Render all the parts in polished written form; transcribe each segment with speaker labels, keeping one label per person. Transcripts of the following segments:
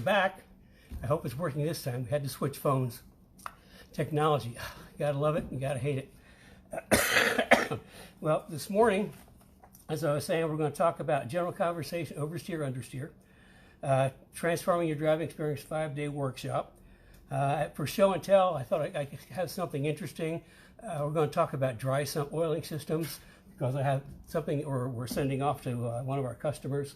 Speaker 1: back. I hope it's working this time. We had to switch phones. Technology, you gotta love it, you gotta hate it. Well, this morning, as I was saying, we're going to talk about general conversation, oversteer, understeer, transforming your driving experience 5-day workshop. For show and tell, I thought I could have something interesting. We're going to talk about dry sump oiling systems because I have something we're sending off to one of our customers.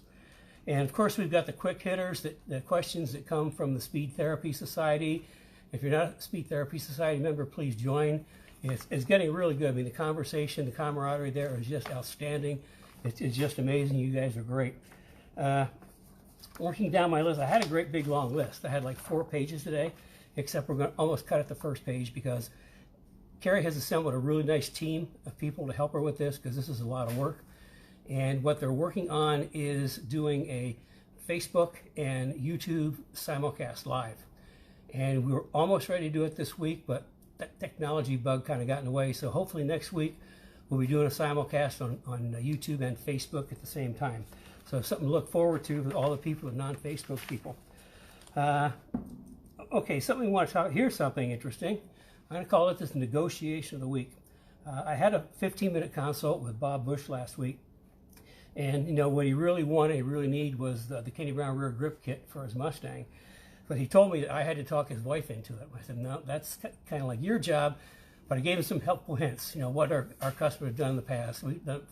Speaker 1: And of course, we've got the quick hitters, the questions that come from the Speed Therapy Society. If you're not a Speed Therapy Society member, please join. It's getting really good. I mean, the conversation, the camaraderie there is just outstanding. It's just amazing. You guys are great. Working down my list, I had a great big long list. I had like 4 pages today, except we're going to almost cut at the first page because Carrie has assembled a really nice team of people to help her with this because this is a lot of work. And what they're working on is doing a Facebook and YouTube simulcast live. And we were almost ready to do it this week, but that technology bug kind of got in the way. So hopefully next week we'll be doing a simulcast on YouTube and Facebook at the same time. So something to look forward to for all the people, the non-Facebook people. Okay, something we want to talk, here's something interesting. I'm going to call it this negotiation of the week. I had a 15-minute consult with Bob Bush last week. And, you know, what he really wanted, he really needed was the Kenny Brown rear grip kit for his Mustang. But he told me that I had to talk his wife into it. I said, no, that's kind of like your job. But I gave him some helpful hints, you know, what our customers have done in the past. We've done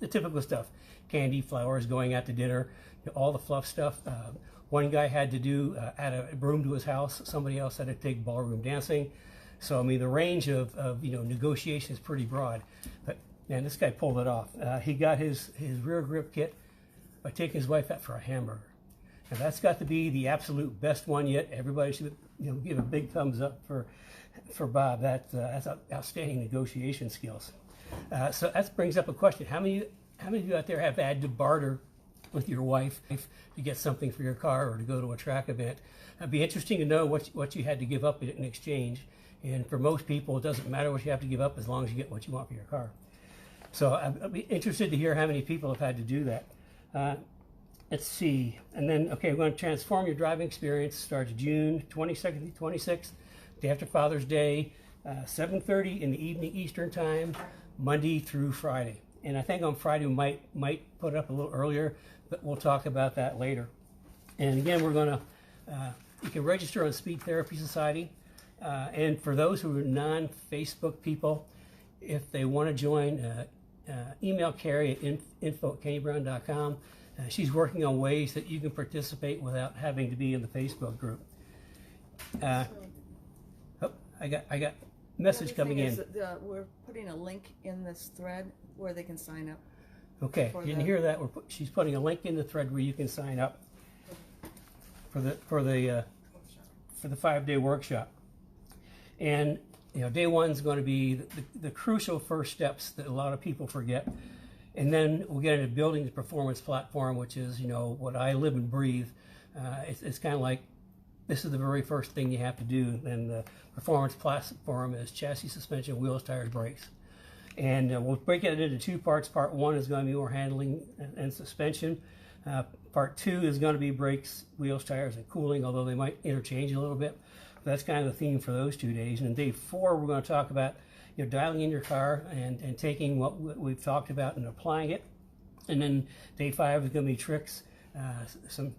Speaker 1: the typical stuff, candy, flowers, going out to dinner, you know, all the fluff stuff. One guy had to do, add a broom to his house. Somebody else had to take ballroom dancing. So, I mean, the range of you know, negotiation is pretty broad. But, man, this guy pulled it off. He got his rear grip kit by taking his wife out for a hamburger. And that's got to be the absolute best one yet. Everybody should, you know, give a big thumbs up for Bob. That's outstanding negotiation skills. So that brings up a question: How many of you out there have had to barter with your wife to get something for your car or to go to a track event? It'd be interesting to know what you had to give up in exchange. And for most people, it doesn't matter what you have to give up as long as you get what you want for your car. So I'd be interested to hear how many people have had to do that. Let's see. And then, okay, we're going to transform your driving experience. Starts June 22nd to 26th, day after Father's Day, 7:30 in the evening Eastern time, Monday through Friday. And I think on Friday we might put it up a little earlier, but we'll talk about that later. And again, we're going to, you can register on Speed Therapy Society. And for those who are non-Facebook people, if they want to join, email Carrie at info@kennybrown.com. She's working on ways that you can participate without having to be in the Facebook group. I got message coming in.
Speaker 2: We're putting a link in this thread where they can sign up.
Speaker 1: Okay, you didn't hear that? She's putting a link in the thread where you can sign up for the 5-day workshop. And you know, day one's going to be the crucial first steps that a lot of people forget. And then we'll get into building the performance platform, which is, you know, what I live and breathe. It's kind of like, this is the very first thing you have to do. And the performance platform is chassis, suspension, wheels, tires, brakes. And we'll break it into 2 parts. Part 1 is going to be more handling and suspension. Part 2 is going to be brakes, wheels, tires, and cooling, although they might interchange a little bit. But that's kind of the theme for those 2 days. And day 4, we're going to talk about, you know, dialing in your car and taking what we've talked about and applying it. And then day 5 is going to be tricks, some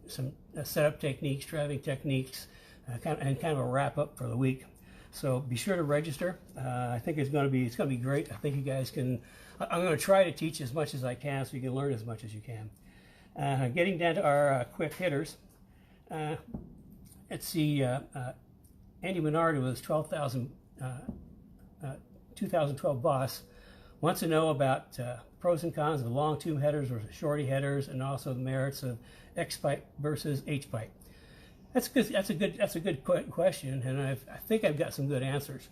Speaker 1: setup techniques, driving techniques, and kind of a wrap up for the week. So be sure to register. I think it's going to be great. I think you guys can. I'm going to try to teach as much as I can so you can learn as much as you can. Getting down to our quick hitters. Let's see. Andy Menard, who was 2012 boss, wants to know about pros and cons of long tube headers versus shorty headers, and also the merits of X pipe versus H pipe. That's a good question, and I think I've got some good answers.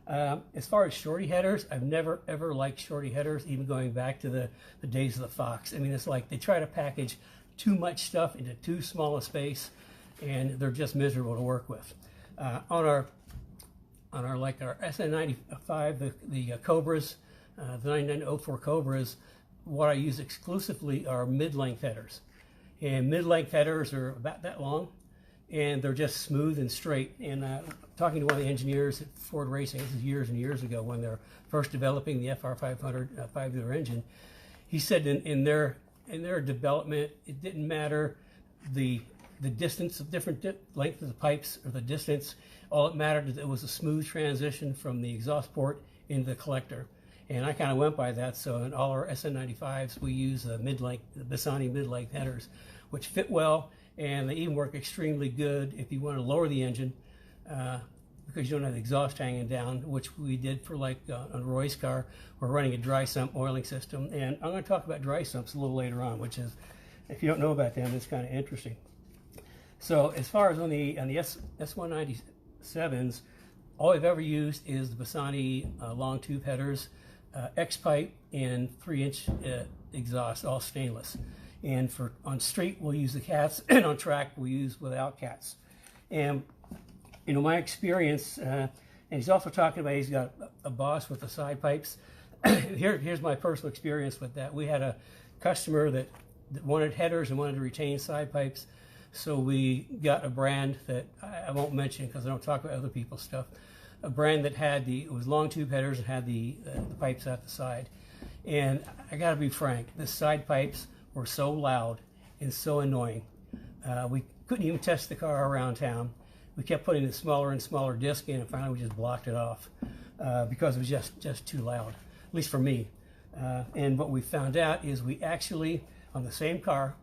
Speaker 1: As far as shorty headers, I've never ever liked shorty headers, even going back to the days of the Fox. I mean, it's like they try to package too much stuff into too small a space, and they're just miserable to work with. On our SN95, the Cobras, the 9904 Cobras, what I use exclusively are mid-length headers. And mid-length headers are about that long. and they're just smooth and straight. And talking to one of the engineers at Ford Racing, this is years and years ago when they're first developing the FR500 5-liter engine, he said in their development, it didn't matter the distance of different length of the pipes or the distance. All it mattered is it was a smooth transition from the exhaust port into the collector. And I kind of went by that. So in all our SN95s, we use the Bassani mid-length headers, which fit well, and they even work extremely good if you want to lower the engine because you don't have the exhaust hanging down, which we did for like on Roy's car. We're running a dry sump oiling system, and I'm going to talk about dry sumps a little later on, which is, if you don't know about them, it's kind of interesting. So as far as on the S197s, all I've ever used is the Bassani long tube headers, X-pipe, and 3-inch exhaust, all stainless. And on street, we'll use the cats, and on track, we'll use without cats. And you know, my experience, and he's also talking about he's got a Boss with the side pipes. Here's my personal experience with that. We had a customer that wanted headers and wanted to retain side pipes. So we got a brand that I won't mention because I don't talk about other people's stuff. A brand that had it was long tube headers and had the pipes at the side. And I got to be frank, the side pipes were so loud and so annoying. We couldn't even test the car around town. We kept putting the smaller and smaller disc in, and finally we just blocked it off because it was just too loud, at least for me. And what we found out is we actually, on the same car,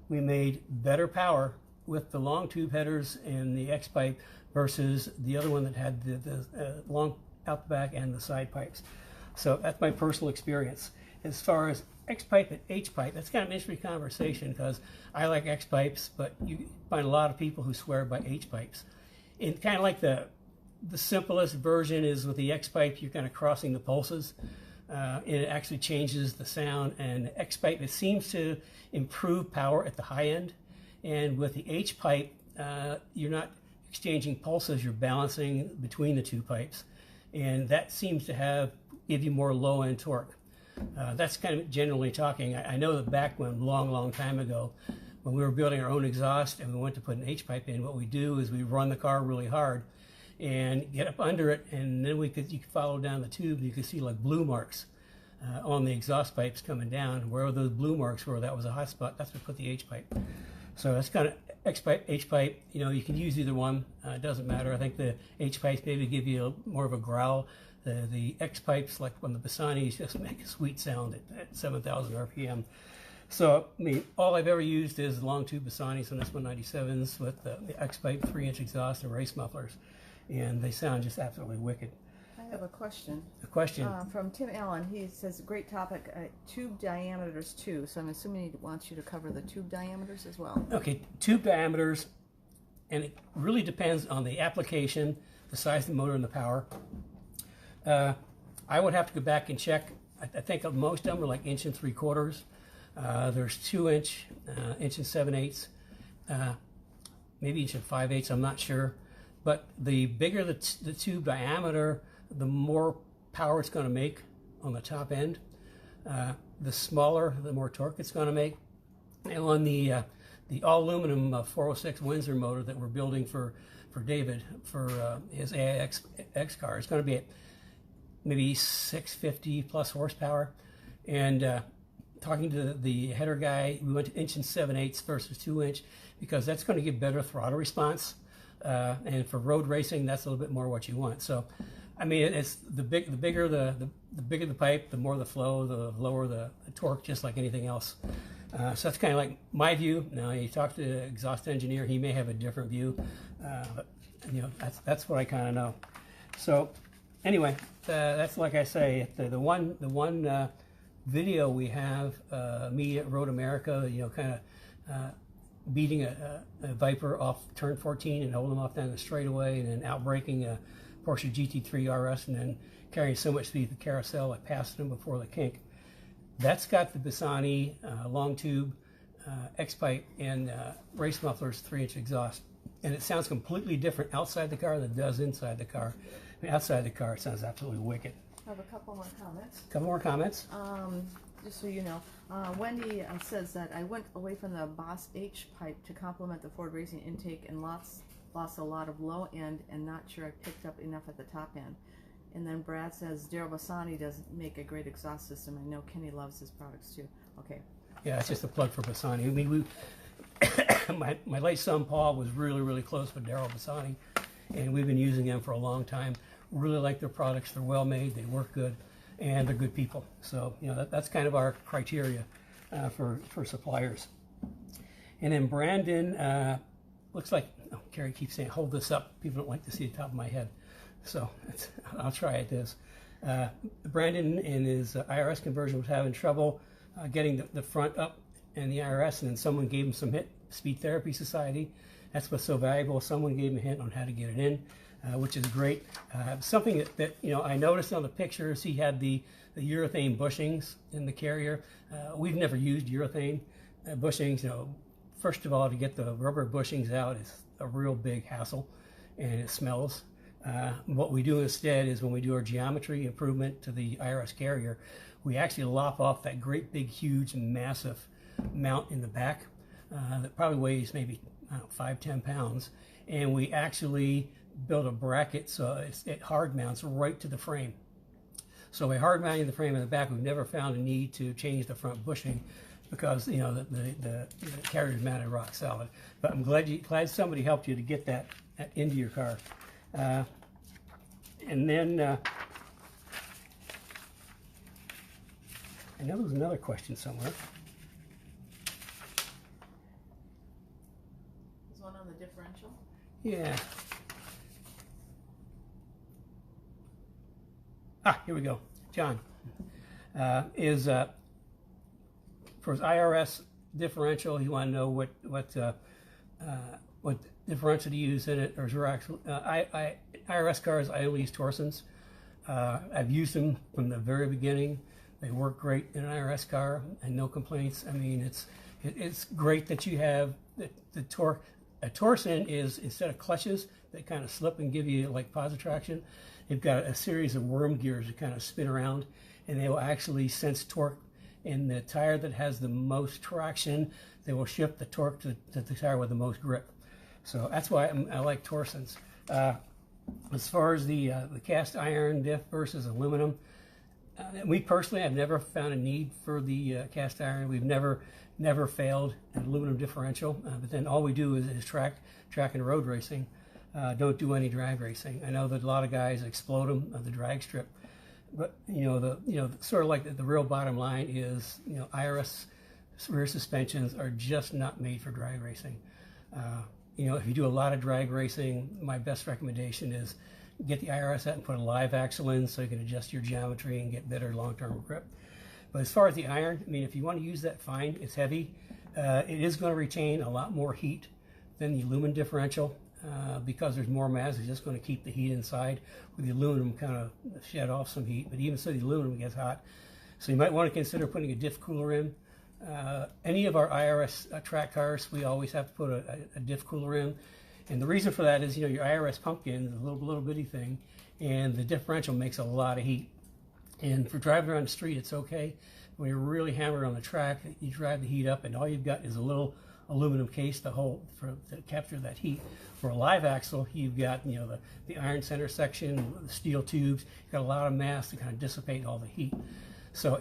Speaker 1: we made better power with the long tube headers and the X-pipe versus the other one that had the long out the back and the side pipes. So that's my personal experience. As far as X-pipe and H-pipe, that's kind of an interesting conversation because I like X-pipes, but you find a lot of people who swear by H-pipes. And kind of like the simplest version is with the X-pipe, you're kind of crossing the pulses. And it actually changes the sound. And X-pipe, it seems to improve power at the high end. And with the H-pipe, you're not exchanging pulses, you're balancing between the two pipes. And that seems to give you more low-end torque. That's kind of generally talking. I know that back when, long time ago, when we were building our own exhaust and we went to put an H-pipe in, what we do is we run the car really hard and get up under it, and then you could follow down the tube, and you could see like blue marks on the exhaust pipes coming down. Where those blue marks were, that was a hot spot. That's where we put the H-pipe. So that's kind of X-pipe, H-pipe. You know, you can use either one. It doesn't matter. I think the H-pipes maybe give you more of a growl. The X-pipes, like on the Bassanis, just make a sweet sound at 7,000 RPM. So, I mean, all I've ever used is long tube Bassanis on S197s with the X-pipe 3-inch exhaust and race mufflers. And they sound just absolutely wicked.
Speaker 2: I have a question.
Speaker 1: A question?
Speaker 2: From Tim Allen. He says, great topic, tube diameters too. So I'm assuming he wants you to cover the tube diameters as well. Okay,
Speaker 1: tube diameters, and it really depends on the application, the size of the motor, and the power. I would have to go back and check. I think most of them are like 1 3/4 inches. There's 2-inch, 1 7/8 inches, maybe 1 5/8 inches, I'm not sure. But the bigger the tube diameter, the more power it's going to make on the top end. The smaller, the more torque it's going to make. And on the all-aluminum 406 Windsor motor that we're building for David for his AIX car, it's going to be at maybe 650 plus horsepower. And talking to the header guy, we went to 1 7/8 inches versus 2-inch because that's going to give better throttle response. And for road racing, that's a little bit more what you want. So, I mean, it's the bigger the pipe, the more the flow, the lower the torque, just like anything else. So that's kind of like my view. Now, you talk to the exhaust engineer, he may have a different view, but you know, that's what I kind of know. So, anyway, that's like I say, the one video we have, me at Road America, you know, kind of beating a Viper off turn 14 and holding him off down the straightaway, and then outbraking a Porsche GT3 RS, and then carrying so much speed the carousel I passed him before the kink. That's got the Bassani long tube X-pipe and race mufflers 3-inch exhaust, and it sounds completely different outside the car than it does inside the car. I mean, outside the car, it sounds absolutely wicked.
Speaker 2: I have a couple more comments.
Speaker 1: Couple more comments.
Speaker 2: Just so you know, Wendy says that I went away from the Boss H pipe to complement the Ford Racing intake and lost a lot of low end and not sure I picked up enough at the top end. And then Brad says Daryl Bassani does make a great exhaust system. I know Kenny loves his products too. Okay.
Speaker 1: Yeah, it's just a plug for Bassani. I mean, my late son Paul was really close with Daryl Bassani, and we've been using them for a long time. Really like their products. They're well made. They work good. And they're good people. So, you know, that's kind of our criteria for suppliers. And then Brandon, looks like, oh, Carrie keeps saying, hold this up. People don't like to see the top of my head. So I'll try it this. Brandon in his IRS conversion was having trouble getting the front up in the IRS, and then someone gave him some hint, Speed Therapy Society. That's what's so valuable. Someone gave him a hint on how to get it in. Which is great. Something that you know I noticed on the pictures, he had the urethane bushings in the carrier. We've never used urethane bushings. You know, first of all, to get the rubber bushings out is a real big hassle, and it smells. What we do instead is when we do our geometry improvement to the IRS carrier, we actually lop off that great big huge massive mount in the back that probably weighs maybe 5-10 pounds, and we actually build a bracket so it hard mounts right to the frame. So by hard mounting the frame in the back, we've never found a need to change the front bushing because, you know, the carrier's mounted rock solid. But I'm glad somebody helped you to get that into your car. And then I know there was another question somewhere.
Speaker 2: There's one on the differential.
Speaker 1: Yeah. Here we go. John is for his IRS differential. He wanted to know what differential to use in it. Or IRS cars, I only use Torsons. I've used them from the very beginning. They work great in an IRS car, and no complaints. I mean, it's great that you have the torque. A Torsen is, instead of clutches that kind of slip and give you like positive traction, they've got a series of worm gears that kind of spin around, and they will actually sense torque. In the tire that has the most traction, they will shift the torque to the tire with the most grip. So that's why I like Torsens. As far as the cast iron diff versus aluminum, we personally have never found a need for the cast iron. We've never failed an aluminum differential, but then all we do is track and road racing. Don't do any drag racing. I know that a lot of guys explode them on the drag strip, but sort of like the real bottom line is, IRS rear suspensions are just not made for drag racing. If you do a lot of drag racing, my best recommendation is get the IRS out and put a live axle in so you can adjust your geometry and get better long-term grip. But as far as the iron, I mean, if you want to use that, fine. It's heavy. It is going to retain a lot more heat than the aluminum differential because there's more mass. It's just going to keep the heat inside. With the aluminum, kind of shed off some heat. But even so, the aluminum gets hot. So you might want to consider putting a diff cooler in. Any of our IRS track cars, we always have to put a diff cooler in. And the reason for that is, your IRS pumpkin is a little bitty thing, and the differential makes a lot of heat. And for driving around the street, it's okay. When you're really hammered on the track, you drive the heat up, and all you've got is a little aluminum case to capture that heat. For a live axle, you've got the iron center section, the steel tubes. You've got a lot of mass to kind of dissipate all the heat. So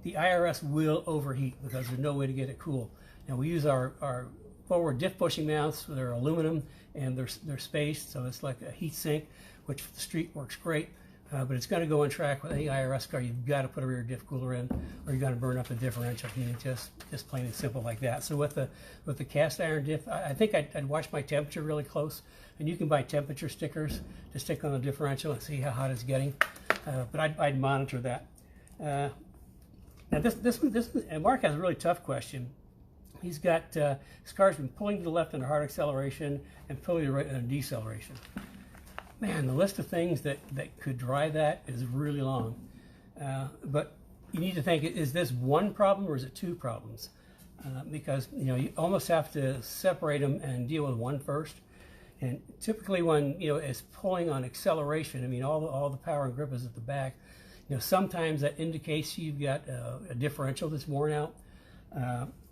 Speaker 1: the IRS will overheat because there's no way to get it cool. Now we use our forward diff bushing mounts. They're aluminum and they're spaced, so it's like a heat sink, which for the street works great. But it's going to go on track with any IRS car. You've got to put a rear diff cooler in, or you're going to burn up the differential. Just plain and simple like that. So with the cast iron diff, I think I'd watch my temperature really close, and you can buy temperature stickers to stick on the differential and see how hot it's getting. But I'd monitor that. Now this and Mark has a really tough question. He's got his car's been pulling to the left in a hard acceleration and pulling to the right in a deceleration. Man, the list of things that could drive that is really long. But you need to think, is this one problem or is it two problems? Because you almost have to separate them and deal with one first. And typically when it's pulling on acceleration, I mean all the power and grip is at the back. You know, sometimes that indicates you've got a differential that's worn out.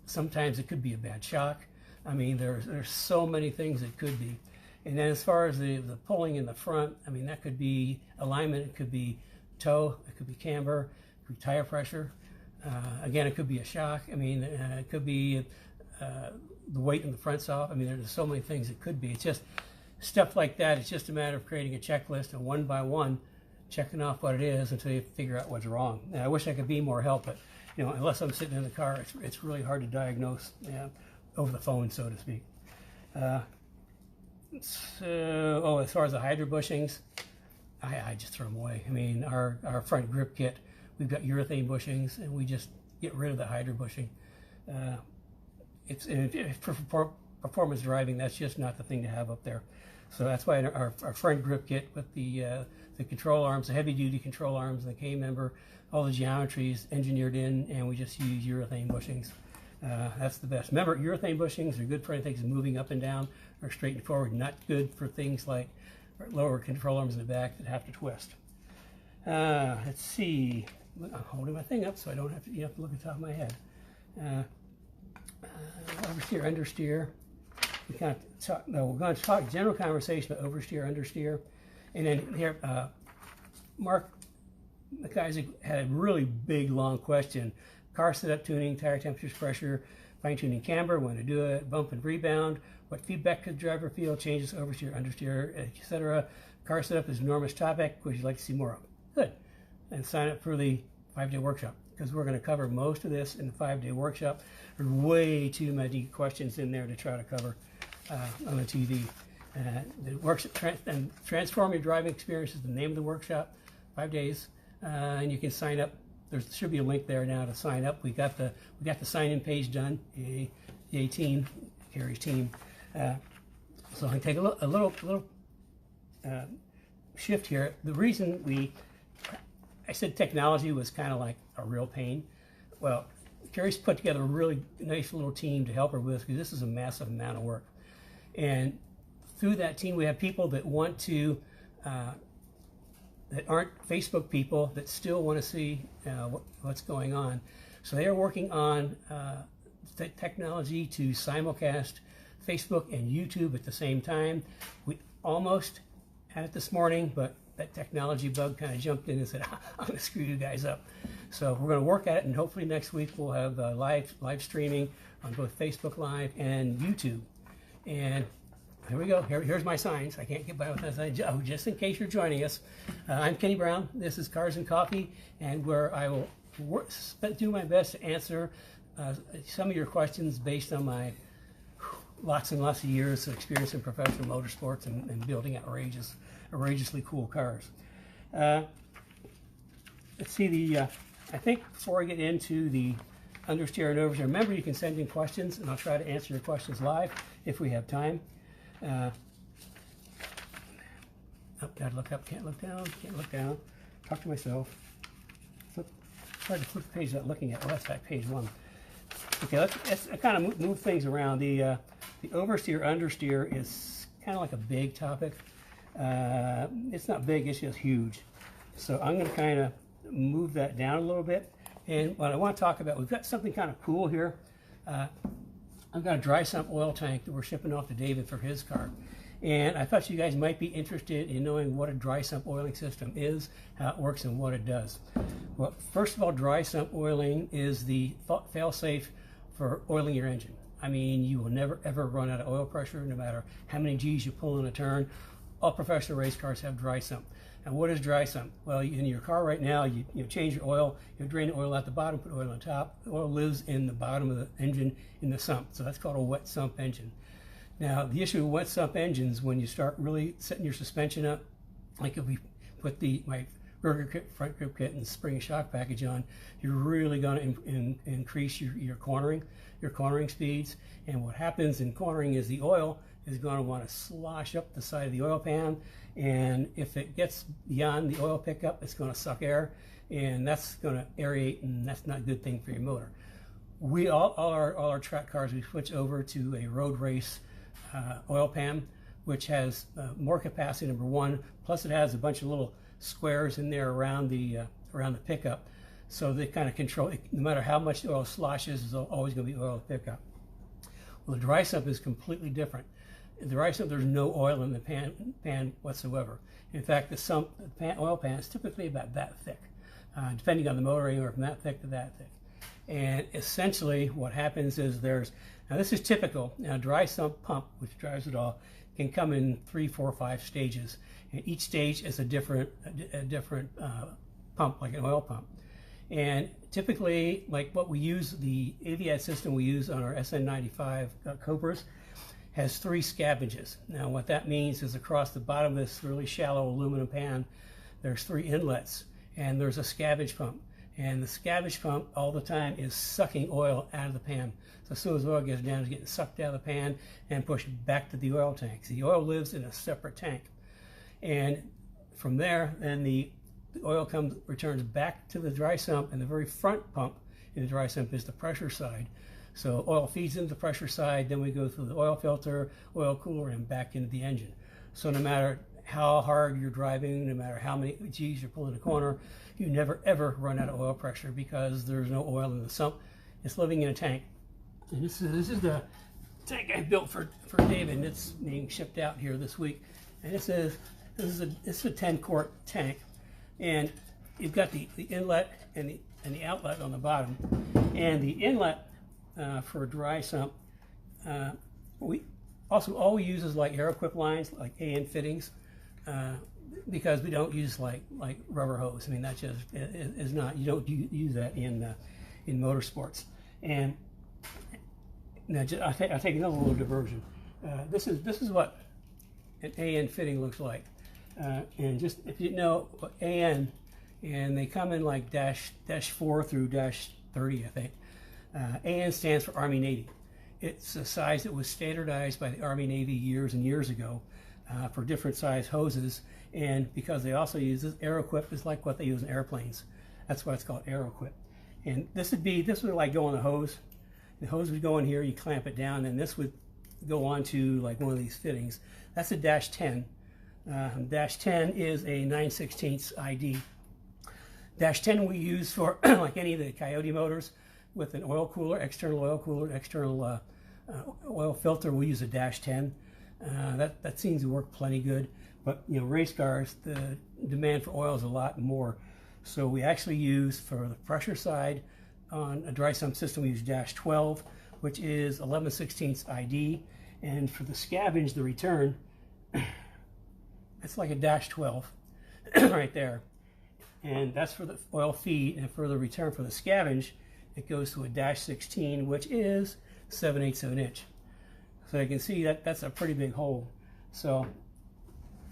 Speaker 1: Sometimes it could be a bad shock. I mean, there's so many things it could be. And then as far as the pulling in the front, I mean, that could be alignment, it could be toe, it could be camber, it could be tire pressure. Again, it could be a shock. I mean, it could be the weight in the front's off. I mean, there's so many things it could be. It's just stuff like that. It's just a matter of creating a checklist and one by one checking off what it is until you figure out what's wrong. And I wish I could be more help, but you know, unless I'm sitting in the car, it's really hard to diagnose over the phone, so to speak. So, as far as the hydro bushings, I just throw them away. I mean, our front grip kit, we've got urethane bushings, and we just get rid of the hydro bushing. For performance driving, that's just not the thing to have up there. So that's why our front grip kit with the control arms, the heavy-duty control arms, and the K-member, all the geometries engineered in, and we just use urethane bushings. That's the best. Remember, urethane bushings are good for anything that's moving up and down or straight and forward, not good for things like lower control arms in the back that have to twist. Let's see. I'm holding my thing up so I don't have to, you have to look at the top of my head. Oversteer, understeer. We kind of talk, no, we're going to talk general conversation about oversteer, understeer. And then here, Mark McIsaac had a really big, long question. Car setup tuning, tire temperatures, pressure, fine-tuning camber, when to do it, bump and rebound, what feedback could the driver feel, changes, oversteer, understeer, etc. Car setup is an enormous topic. Would you like to see more of? Good. And sign up for the 5-day workshop, because we're going to cover most of this in the 5-day workshop. There's way too many questions in there to try to cover on the TV. And Transform Your Driving Experience is the name of the workshop, 5 days, and you can sign up. There should be a link there now to sign up. We got the sign-in page done. The 18 Carrie's team. So I can take a little shift here. The reason I said technology was kind of like a real pain. Well, Carrie's put together a really nice little team to help her with this, because this is a massive amount of work. And through that team, we have people that want to, that aren't Facebook people, that still want to see what's going on. So they are working on technology to simulcast Facebook and YouTube at the same time. We almost had it this morning, but that technology bug kind of jumped in and said, I'm going to screw you guys up. So we're going to work at it, and hopefully next week we'll have live streaming on both Facebook Live and YouTube. And here we go. Here's my signs. I can't get by with that. Oh, just in case you're joining us, I'm Kenny Brown. This is Cars and Coffee, and where I will do my best to answer some of your questions based on my lots and lots of years of experience in professional motorsports and building outrageously cool cars. Let's see I think before I get into the understeer and oversteer, remember you can send in questions, and I'll try to answer your questions live if we have time. Gotta look up, can't look down, talk to myself. Try to flip the page without looking at, that's back page 1. Okay, let's kind of move things around. The oversteer, understeer is kind of like a big topic. It's not big, it's just huge. So I'm going to kind of move that down a little bit. And what I want to talk about, we've got something kind of cool here. I've got a dry sump oil tank that we're shipping off to David for his car. And I thought you guys might be interested in knowing what a dry sump oiling system is, how it works, and what it does. Well, first of all, dry sump oiling is the fail-safe for oiling your engine. I mean, you will never ever run out of oil pressure, no matter how many G's you pull in a turn. All professional race cars have dry sump. And what is dry sump? Well, in your car right now, you change your oil, you drain the oil out the bottom, put oil on top. The oil lives in the bottom of the engine in the sump. So that's called a wet sump engine. Now, the issue with wet sump engines, when you start really setting your suspension up, like if we put my burger kit, front grip kit, and spring shock package on, you're really going to increase your cornering speeds. And what happens in cornering is the oil is going to want to slosh up the side of the oil pan, and if it gets beyond the oil pickup, it's going to suck air, and that's going to aerate, and that's not a good thing for your motor. We all our track cars, we switch over to a road race oil pan, which has more capacity, number one, plus it has a bunch of little squares in there around the pickup, so they kind of control it. No matter how much the oil sloshes, there's always going to be oil to pick up. Well, the dry sump is completely different. In the dry sump, there's no oil in the pan whatsoever. In fact, the oil pan is typically about that thick, depending on the motor, anywhere from that thick to that thick. And essentially what happens is now this is typical. Now, a dry sump pump, which drives it all, can come in 3, 4, 5 stages. And each stage is a different pump, like an oil pump. And typically, like what we use, the Aviad system we use on our SN95 Cobras, has 3 scabbages. Now what that means is across the bottom of this really shallow aluminum pan, there's 3 inlets, and there's a scabbage pump. And the scabbage pump all the time is sucking oil out of the pan. So as soon as oil gets down, it's getting sucked out of the pan and pushed back to the oil tank. So the oil lives in a separate tank. And from there, then the oil returns back to the dry sump, and the very front pump in the dry sump is the pressure side. So oil feeds into the pressure side, then we go through the oil filter, oil cooler, and back into the engine. So no matter how hard you're driving, no matter how many G's you're pulling a corner, you never ever run out of oil pressure because there's no oil in the sump. It's living in a tank. And this is the tank I built for David, and it's being shipped out here this week. And this is a 10-quart tank, and you've got the inlet and the outlet on the bottom. And the inlet for a dry sump, all we use is like Aeroquip lines, like AN fittings, because we don't use like rubber hose. I mean, that just is not, you don't use that in motorsports. And now I'll take another little diversion. This is what an AN fitting looks like. And just if you know AN, and they come in like dash 4 through dash 30, I think. AN stands for Army Navy. It's a size that was standardized by the Army Navy years and years ago for different size hoses, and because they also use this, Aeroquip is like what they use in airplanes. That's why it's called Aeroquip. And this would like go on the hose. The hose would go in here, you clamp it down, and this would go onto like one of these fittings. That's a dash 10. Dash 10 is a 9/16 ID. Dash 10 we use for like any of the Coyote motors with an oil cooler, external oil filter. We use a dash 10. That seems to work plenty good. But you know, race cars, the demand for oil is a lot more. So we actually use, for the pressure side on a dry sump system, we use dash 12, which is 11/16 ID. And for the scavenge, the return, it's like a dash 12 right there. And that's for the oil feed, and for the return for the scavenge, it goes to a dash 16, which is 7/8 of an inch. So you can see that that's a pretty big hole. So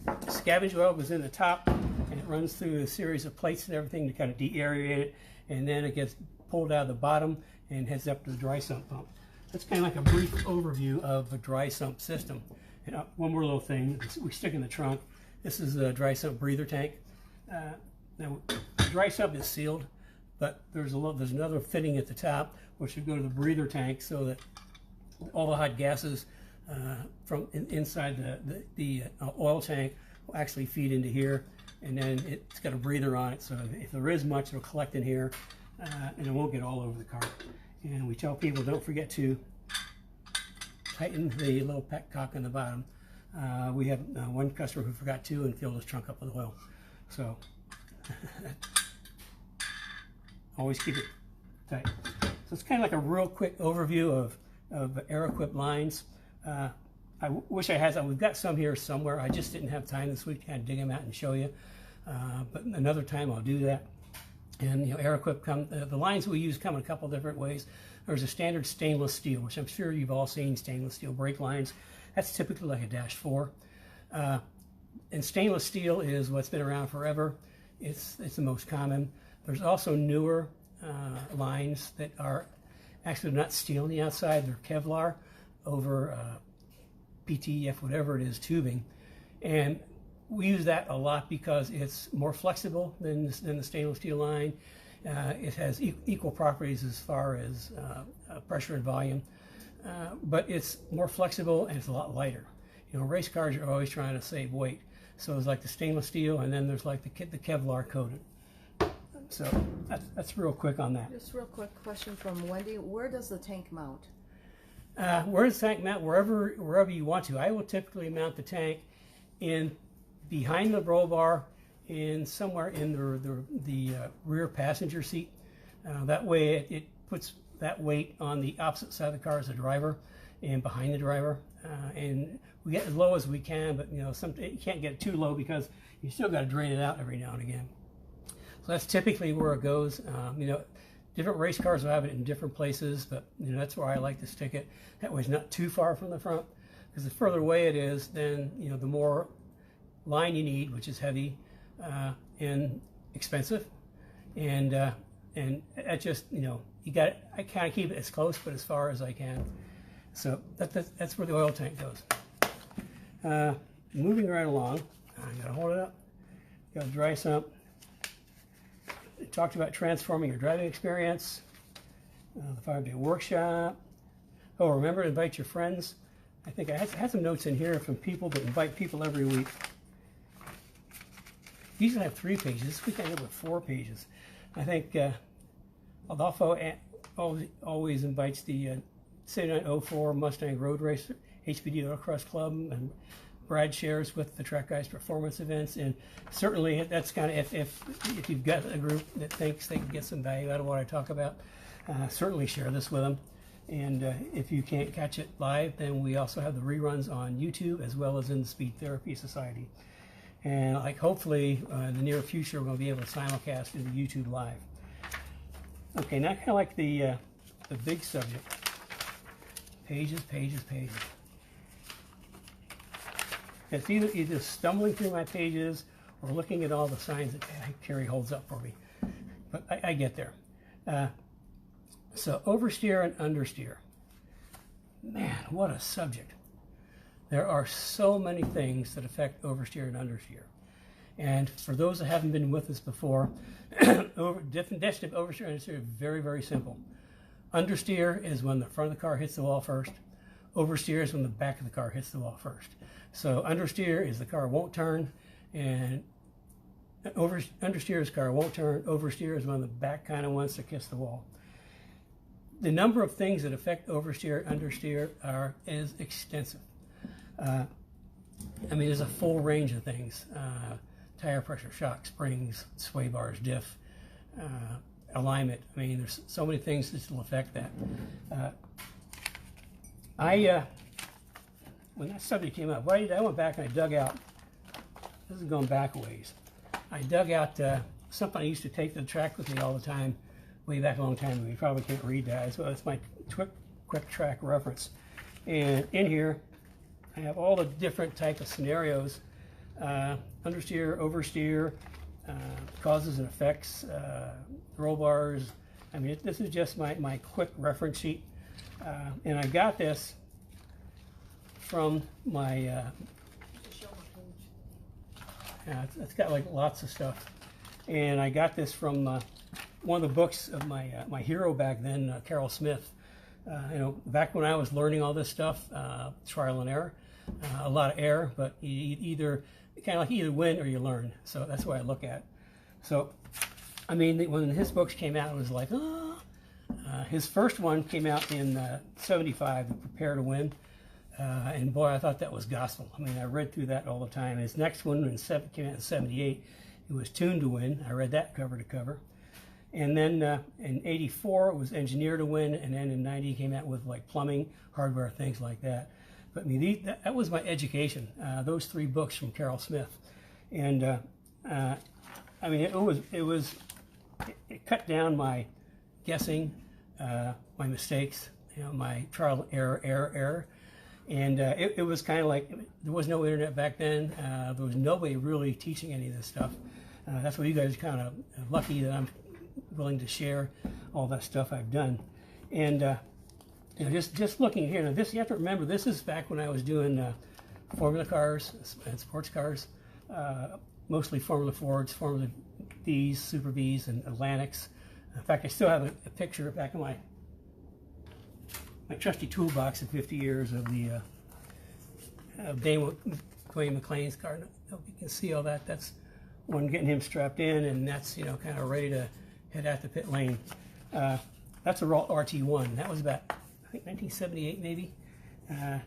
Speaker 1: scavenge oil goes in the top, and it runs through a series of plates and everything to kind of de-aerate it, and then it gets pulled out of the bottom and heads up to the dry sump pump. That's kind of like a brief overview of the dry sump system. And one more little thing we stick in the trunk. This is a dry sump breather tank. Now, the dry sump is sealed, but there's another fitting at the top which would go to the breather tank, so that all the hot gases from inside the oil tank will actually feed into here, and then it's got a breather on it, so if there is much, it'll collect in here, and it won't get all over the car. And we tell people, don't forget to tighten the little petcock on the bottom. We have one customer who forgot to and filled his trunk up with oil. So always keep it tight. So it's kind of like a real quick overview of Aeroquip lines. I wish I had some. We've got some here somewhere. I just didn't have time this week to kind of dig them out and show you. But another time I'll do that. And you know, Aeroquip the lines we use come in a couple different ways. There's a standard stainless steel, which I'm sure you've all seen, stainless steel brake lines. That's typically like a dash 4. And stainless steel is what's been around forever. It's the most common. There's also newer lines that are actually not steel on the outside. They're Kevlar over PTF, whatever it is, tubing. And we use that a lot because it's more flexible than the stainless steel line. It has equal properties as far as pressure and volume, but it's more flexible and it's a lot lighter. You know, race cars are always trying to save weight. So there's like the stainless steel, and then there's like the Kevlar coated. So that's real quick on that.
Speaker 2: Just real quick question from Wendy. Where does the tank mount?
Speaker 1: Where does the tank mount? Wherever you want to. I will typically mount the tank in behind the roll bar, in somewhere in the rear passenger seat. That way it puts that weight on the opposite side of the car as the driver and behind the driver. And we get as low as we can, but you can't get too low because you still got to drain it out every now and again. So that's typically where it goes. Different race cars will have it in different places, but that's where I like to stick it. That way it's not too far from the front, because the further away it is, then the more line you need, which is heavy and expensive, and it just you got. I kind of keep it as close but as far as I can. So that's where the oil tank goes. Moving right along, I gotta hold it up. Got a dry sump. It talked about transforming your driving experience. The 5-day workshop. Oh, remember to invite your friends. I think I had some notes in here from people that invite people every week. Usually I have 3 pages. This week I have 4 pages. I think Adolfo always invites the 7904 Mustang Road Racer HPD Autocross Club, and Brad shares with the Track Guys performance events, and certainly that's kind of if you've got a group that thinks they can get some value out of what I talk about, certainly share this with them. And if you can't catch it live, then we also have the reruns on YouTube as well as in the Speed Therapy Society. And hopefully in the near future we'll be able to simulcast into YouTube live. Okay, now kind of like the big subject. Pages, pages, pages. It's either stumbling through my pages or looking at all the signs that Carrie holds up for me. But I get there. So oversteer and understeer. Man, what a subject. There are so many things that affect oversteer and understeer. And for those that haven't been with us before, definition of oversteer and understeer is very, very simple. Understeer is when the front of the car hits the wall first. Oversteer is when the back of the car hits the wall first. So understeer is the car won't turn, and understeer is car won't turn. Oversteer is when the back kind of wants to kiss the wall. The number of things that affect oversteer and understeer is extensive. There's a full range of things. Tire pressure, shock, springs, sway bars, diff, alignment. There's so many things that will affect that. When that subject came up, I went back and I dug out, this is going back a ways, I dug out something I used to take to the track with me all the time, way back a long time ago. You probably can't read that, so that's my quick track reference. And in here, I have all the different type of scenarios, understeer, oversteer, causes and effects, roll bars. This is just my quick reference sheet. And I got this from my, it's got lots of stuff. And I got this from one of the books of my hero back then, Carol Smith. Back when I was learning all this stuff, trial and error, a lot of error, but you either win or you learn. So that's the way I look at it. So, when his books came out, it was like, his first one came out in 75, Prepare to Win. And boy, I thought that was gospel. I read through that all the time. His next one came out in 78. It was Tuned to Win. I read that cover to cover. And then in 84, it was Engineer to Win. And then in 90, he came out with plumbing, hardware, things like that. But that was my education, those 3 books from Carol Smith. And it cut down my guessing, my mistakes, my trial, error. And it was kind of like, there was no internet back then. There was nobody really teaching any of this stuff. That's why you guys are kind of lucky that I'm willing to share all that stuff I've done. And just looking here, now this, you have to remember, this is back when I was doing Formula cars and sports cars, mostly Formula Fords, Formula V's, Super V's, and Atlantics. In fact, I still have a picture back in my trusty toolbox of 50 years of the Dwayne McLean's car, hope you can see all that. That's one getting him strapped in, and that's, you know, kind of ready to head out the pit lane. That's a Rolt RT1. That was about, I think, 1978 maybe.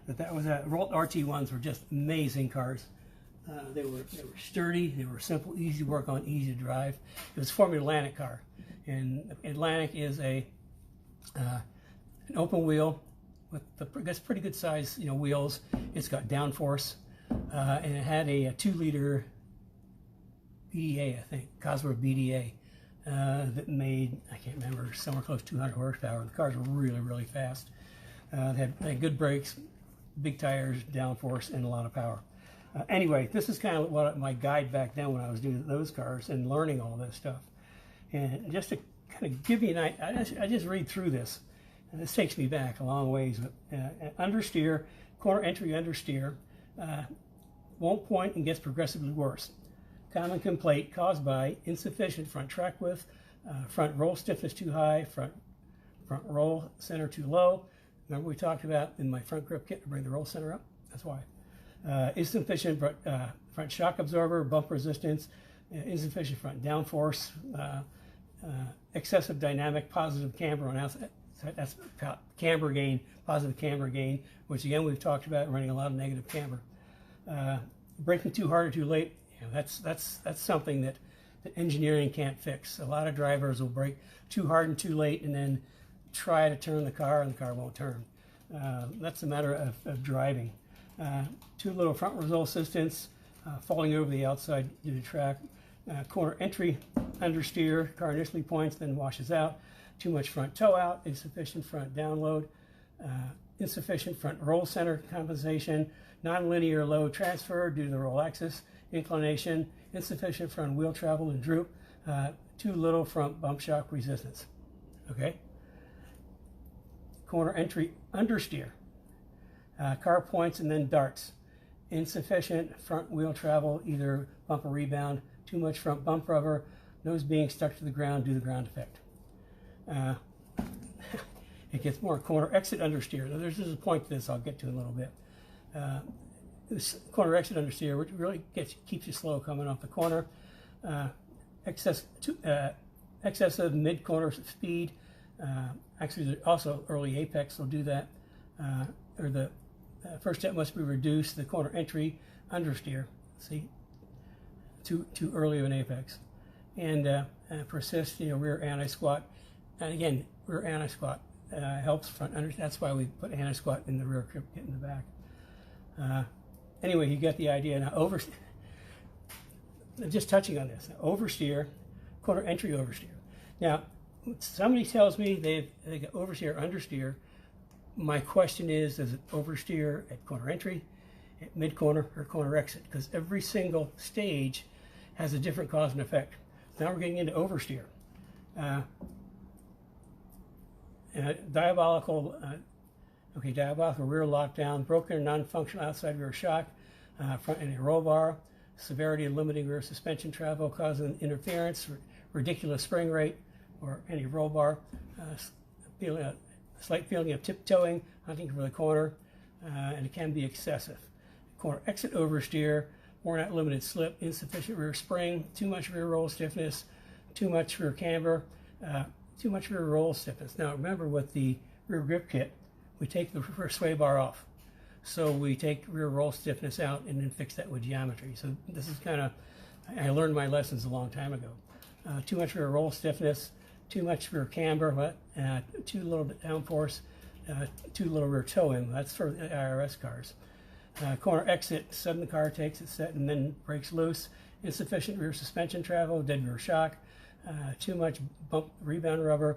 Speaker 1: But that was Rolt RT1s were just amazing cars. They were sturdy. They were simple, easy to work on, easy to drive. It was a Formula Atlantic car, and Atlantic is an open wheel with that's pretty good size, you know, wheels. It's got downforce, and it had a 2-liter BDA, I think, Cosworth BDA, that made, I can't remember, somewhere close to 200 horsepower. The cars were really, really fast. They had good brakes, big tires, downforce, and a lot of power. Anyway, this is kind of what my guide back then when I was doing those cars and learning all this stuff. And just to kind of give you an idea, I just read through this. And this takes me back a long ways. But, understeer, corner entry understeer, won't point and gets progressively worse. Common complaint caused by insufficient front track width, front roll stiffness too high, front roll center too low. Remember we talked about in my front grip kit to bring the roll center up? That's why. Insufficient front shock absorber, bump resistance, insufficient front downforce, excessive dynamic, positive camber on outside. That's camber gain, positive camber gain, which again we've talked about, running a lot of negative camber. Braking too hard or too late, you know, that's something that engineering can't fix. A lot of drivers will brake too hard and too late and then try to turn the car and the car won't turn. That's a matter of driving. Too little front roll assistance, falling over the outside due to track. Corner entry, understeer, car initially points, then washes out. Too much front toe out, insufficient front download, insufficient front roll center compensation, nonlinear load transfer due to the roll axis, inclination, insufficient front wheel travel and droop, too little front bump shock resistance. Okay? Corner entry, understeer. Car points and then darts. Insufficient front wheel travel, either bump or rebound. Too much front bump rubber. Nose being stuck to the ground due to ground effect. It gets more. Corner exit understeer. Now, there's a point to this I'll get to in a little bit. This corner exit understeer, which really keeps you slow coming off the corner. Excessive mid-corner speed. Actually, also early apex will do that. Or the first step must be reduced. The corner entry understeer. See, too early of an apex, and persist. You know, rear anti-squat, and again, rear anti-squat helps front under. That's why we put anti-squat in the rear grip kit in the back. Anyway, you get the idea. Now, just touching on this, oversteer, corner entry oversteer. Now, somebody tells me they got oversteer, understeer. My question is, does it oversteer at corner entry, at mid-corner, or corner exit? Because every single stage has a different cause and effect. Now we're getting into oversteer. Diabolical rear lockdown, broken or non-functional outside rear shock, front end roll bar, severity of limiting rear suspension travel causing interference, ridiculous spring rate, or any roll bar, slight feeling of tiptoeing, hunting for the corner, and it can be excessive. Corner exit oversteer, worn out limited slip, insufficient rear spring, too much rear roll stiffness, too much rear camber, too much rear roll stiffness. Now remember, with the rear grip kit, we take the rear sway bar off. So we take rear roll stiffness out and then fix that with geometry. So this is kind of, I learned my lessons a long time ago. Too much rear roll stiffness, too much rear camber, too little downforce, too little rear toe-in. That's for the IRS cars. Corner exit, sudden the car takes it set and then breaks loose. Insufficient rear suspension travel, dead rear shock, too much bump rebound rubber,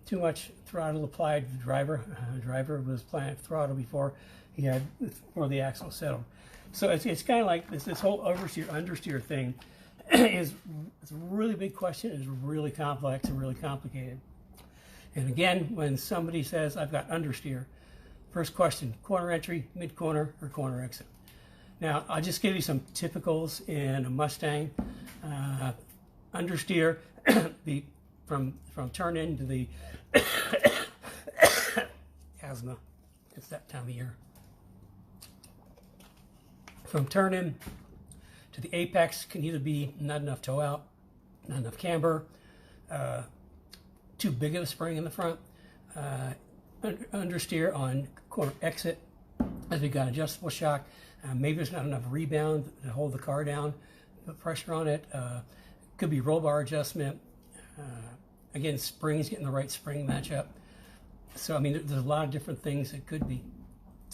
Speaker 1: too much throttle applied to the driver. Driver was applying throttle before the axle settled. So it's kind of like this whole oversteer understeer thing it's a really big question. It's really complex and really complicated. And again, when somebody says, I've got understeer, first question, corner entry, mid-corner, or corner exit? Now, I'll just give you some typicals in a Mustang. Understeer, from turn in to the asthma. It's that time of year. From turn in to the apex can either be not enough toe out, not enough camber, too big of a spring in the front, understeer on corner exit, as we got adjustable shock. Maybe there's not enough rebound to hold the car down, put pressure on it. Could be roll bar adjustment. Again, springs, getting the right spring matchup. So, I mean, there's a lot of different things it could be.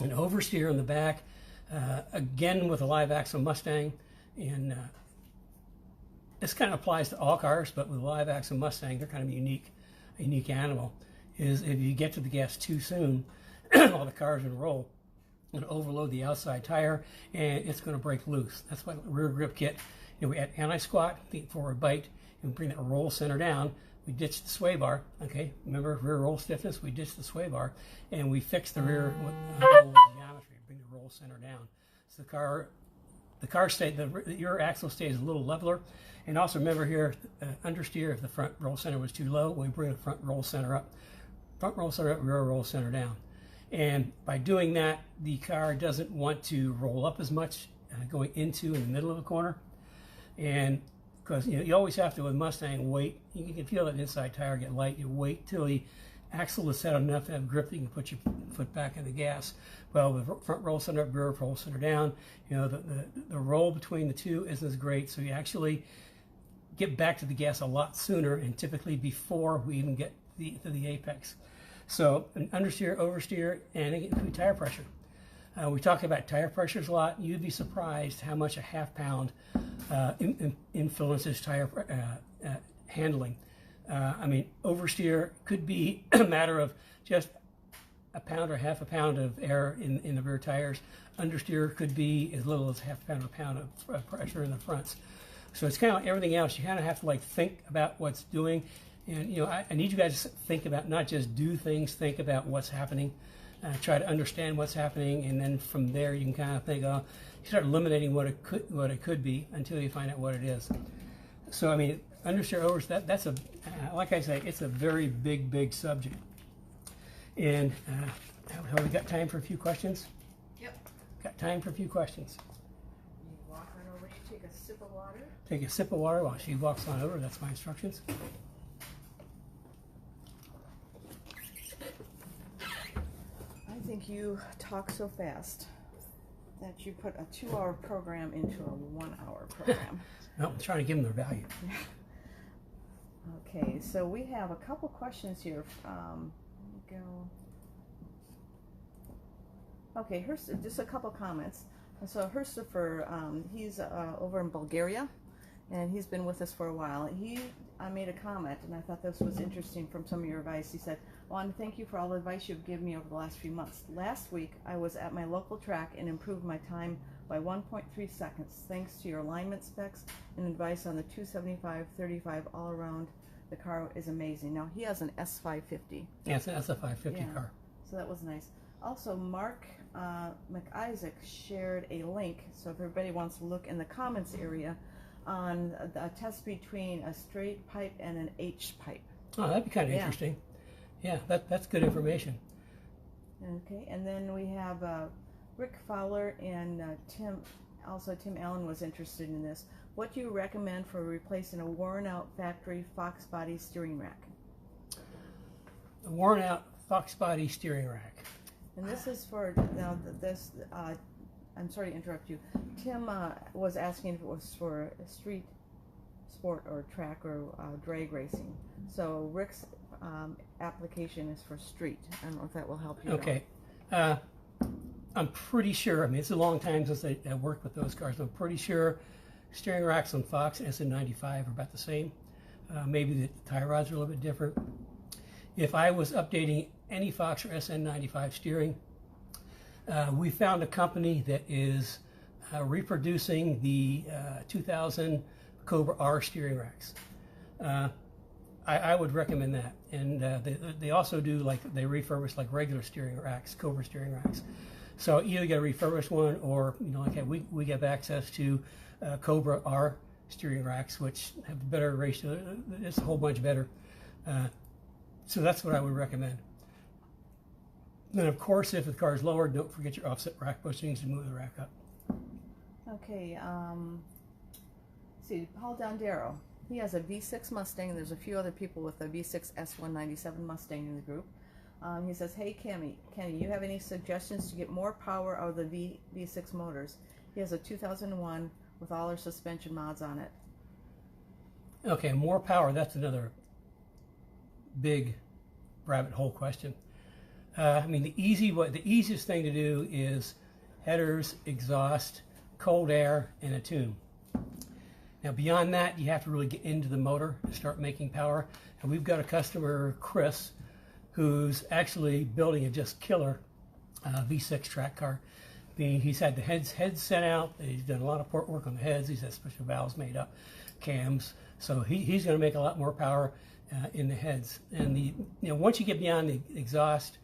Speaker 1: An oversteer in the back, again with a live axle Mustang, and this kind of applies to all cars, but with a live axle Mustang, they're kind of a unique animal. Is if you get to the gas too soon, while the car's in roll, it'll overload the outside tire, and it's going to break loose. That's why the rear grip kit, we add anti-squat, feet forward bite, and bring that roll center down. We ditched the sway bar, okay? Remember rear roll stiffness? We ditched the sway bar, and we fixed the rear with geometry, bring the roll center down. So the car stayed, your axle stays a little leveler. And also remember here, understeer, if the front roll center was too low, we bring the front roll center up. Front roll center up, rear roll center down. And by doing that, the car doesn't want to roll up as much going into in the middle of a corner. And because you always have to, with Mustang, wait. You can feel that inside tire get light. You wait till the axle is set enough to have grip that you can put your foot back in the gas. Well, with front roll center up, rear roll center down, the roll between the two isn't as great. So you actually get back to the gas a lot sooner, and typically before we even get to the apex. So an understeer, oversteer, and again, tire pressure. We talk about tire pressures a lot. You'd be surprised how much a half pound influences tire handling. I mean, oversteer could be a matter of just a pound or half a pound of air in the rear tires. Understeer could be as little as half a pound of pressure in the fronts. So it's kind of like everything else. You kind of have to think about what's doing. And I need you guys to think about, not just do things, think about what's happening. Try to understand what's happening, and then from there you can kind of think, you start eliminating what it could be until you find out what it is. So I mean, understeer, oversteer, that's a like I say, it's a very big subject. And have we got time for a few questions?
Speaker 2: Yep.
Speaker 1: Got time for a few questions.
Speaker 2: You walk on over, you take a sip of water.
Speaker 1: Take a sip of water while she walks on over. That's my instructions.
Speaker 2: I think you talk so fast that you put a 2-hour program into a 1-hour program.
Speaker 1: No, I'm trying to give them their value.
Speaker 2: Okay, so we have a couple questions here. Let me go. Okay, here's just a couple comments. So Christopher, he's over in Bulgaria, and he's been with us for a while. He made a comment, and I thought this was interesting from some of your advice. He said, "I want to thank you for all the advice you've given me over the last few months. Last week, I was at my local track and improved my time by 1.3 seconds, thanks to your alignment specs and advice on the 275/35 all around. The car is amazing." Now, he has an S550.
Speaker 1: Yeah, it's an S550 car.
Speaker 2: So that was nice. Also, Mark McIsaac shared a link, so if everybody wants to look in the comments area, on a test between a straight pipe and an H pipe.
Speaker 1: Oh, that'd be kind of interesting. Yeah, that's good information.
Speaker 2: Okay, and then we have Rick Fowler and Tim Allen was interested in this. What do you recommend for replacing a worn-out factory Fox body steering rack?
Speaker 1: A worn-out Fox body steering rack.
Speaker 2: And this is for, now this, I'm sorry to interrupt you. Tim was asking if it was for street sport or track or drag racing. So Rick's application is for street. I don't know if that will help you.
Speaker 1: Okay. I'm pretty sure, I mean, it's a long time since I worked with those cars. I'm pretty sure steering racks on Fox and SN95 are about the same. Maybe the tie rods are a little bit different. If I was updating any Fox or SN95 steering, we found a company that is reproducing the 2000 Cobra R steering racks. I would recommend that. And they also do, they refurbish regular steering racks, Cobra steering racks. So either get a refurbished one, or we have access to Cobra R steering racks, which have a better ratio. It's a whole bunch better. So that's what I would recommend. Then, of course, if the car is lowered, don't forget your offset rack bushings to move the rack up.
Speaker 2: Okay. See, Paul Dondero, he has a V6 Mustang, and there's a few other people with a V6 S197 Mustang in the group. He says, hey Kenny, you have any suggestions to get more power out of the V6 motors? He has a 2001 with all our suspension mods on it.
Speaker 1: Okay, more power, that's another big rabbit hole question. I mean, the easiest thing to do is headers, exhaust, cold air, and a tune. Now beyond that, you have to really get into the motor to start making power. And we've got a customer, Chris, who's actually building a just killer V6 track car. I mean, he's had the heads sent out. He's done a lot of port work on the heads. He's had special valves made up, cams. So he's going to make a lot more power in the heads. And once you get beyond the exhaust,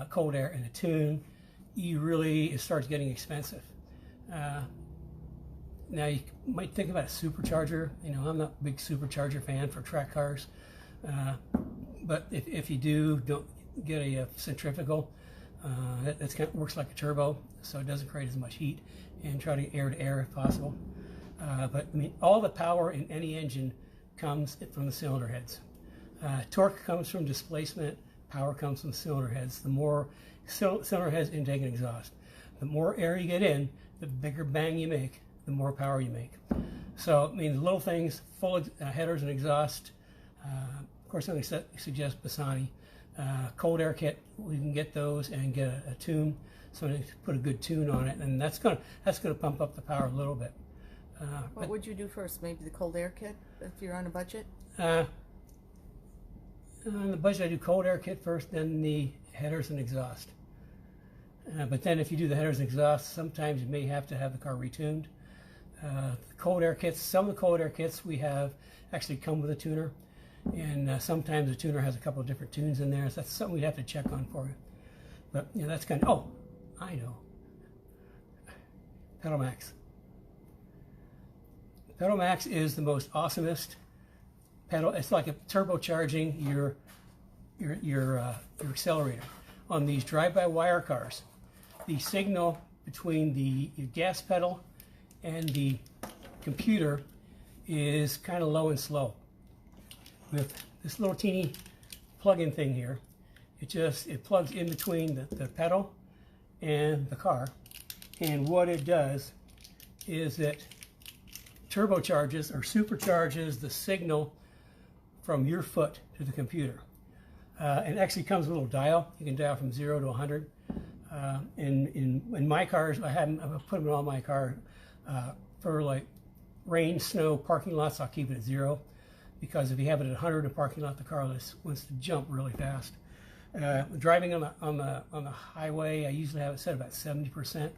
Speaker 1: cold air, and the tune, it starts getting expensive. Now you might think about a supercharger. I'm not a big supercharger fan for track cars, but if you do, don't get a centrifugal. That's kind of works like a turbo, so it doesn't create as much heat, and try to get air to air if possible. But I mean, all the power in any engine comes from the cylinder heads. Torque comes from displacement. Power comes from cylinder heads. The more cylinder heads, intake and exhaust, the more air you get in, the bigger bang you make, the more power you make. So, I mean, the little things, full headers and exhaust. Of course, I'm going to suggest Bassani. Cold air kit, we can get those and get a tune. So put a good tune on it, and that's going to pump up the power a little bit.
Speaker 2: What would you do first? Maybe the cold air kit if you're on a budget?
Speaker 1: On the budget, I do cold air kit first, then the headers and exhaust. But then if you do the headers and exhaust, sometimes you may have to have the car retuned. The cold air kits, some of the cold air kits we have actually come with a tuner, and sometimes the tuner has a couple of different tunes in there, so that's something we'd have to check on for you. But that's kind of, oh, I know. Pedal Max. Pedal Max is the most awesomest pedal. It's like a turbocharging your accelerator. On these drive-by-wire cars, the signal between the gas pedal and the computer is kind of low and slow. With this little teeny plug-in thing here, it plugs in between the pedal and the car, and what it does is it turbocharges or supercharges the signal from your foot to the computer. And actually comes with a little dial. You can dial from 0 to 100. In my cars, I've put them in all my car. For like rain, snow, parking lots, I'll keep it at 0, because if you have it at 100 in a parking lot, the car wants to jump really fast. Driving on the highway, I usually have it set about 70%,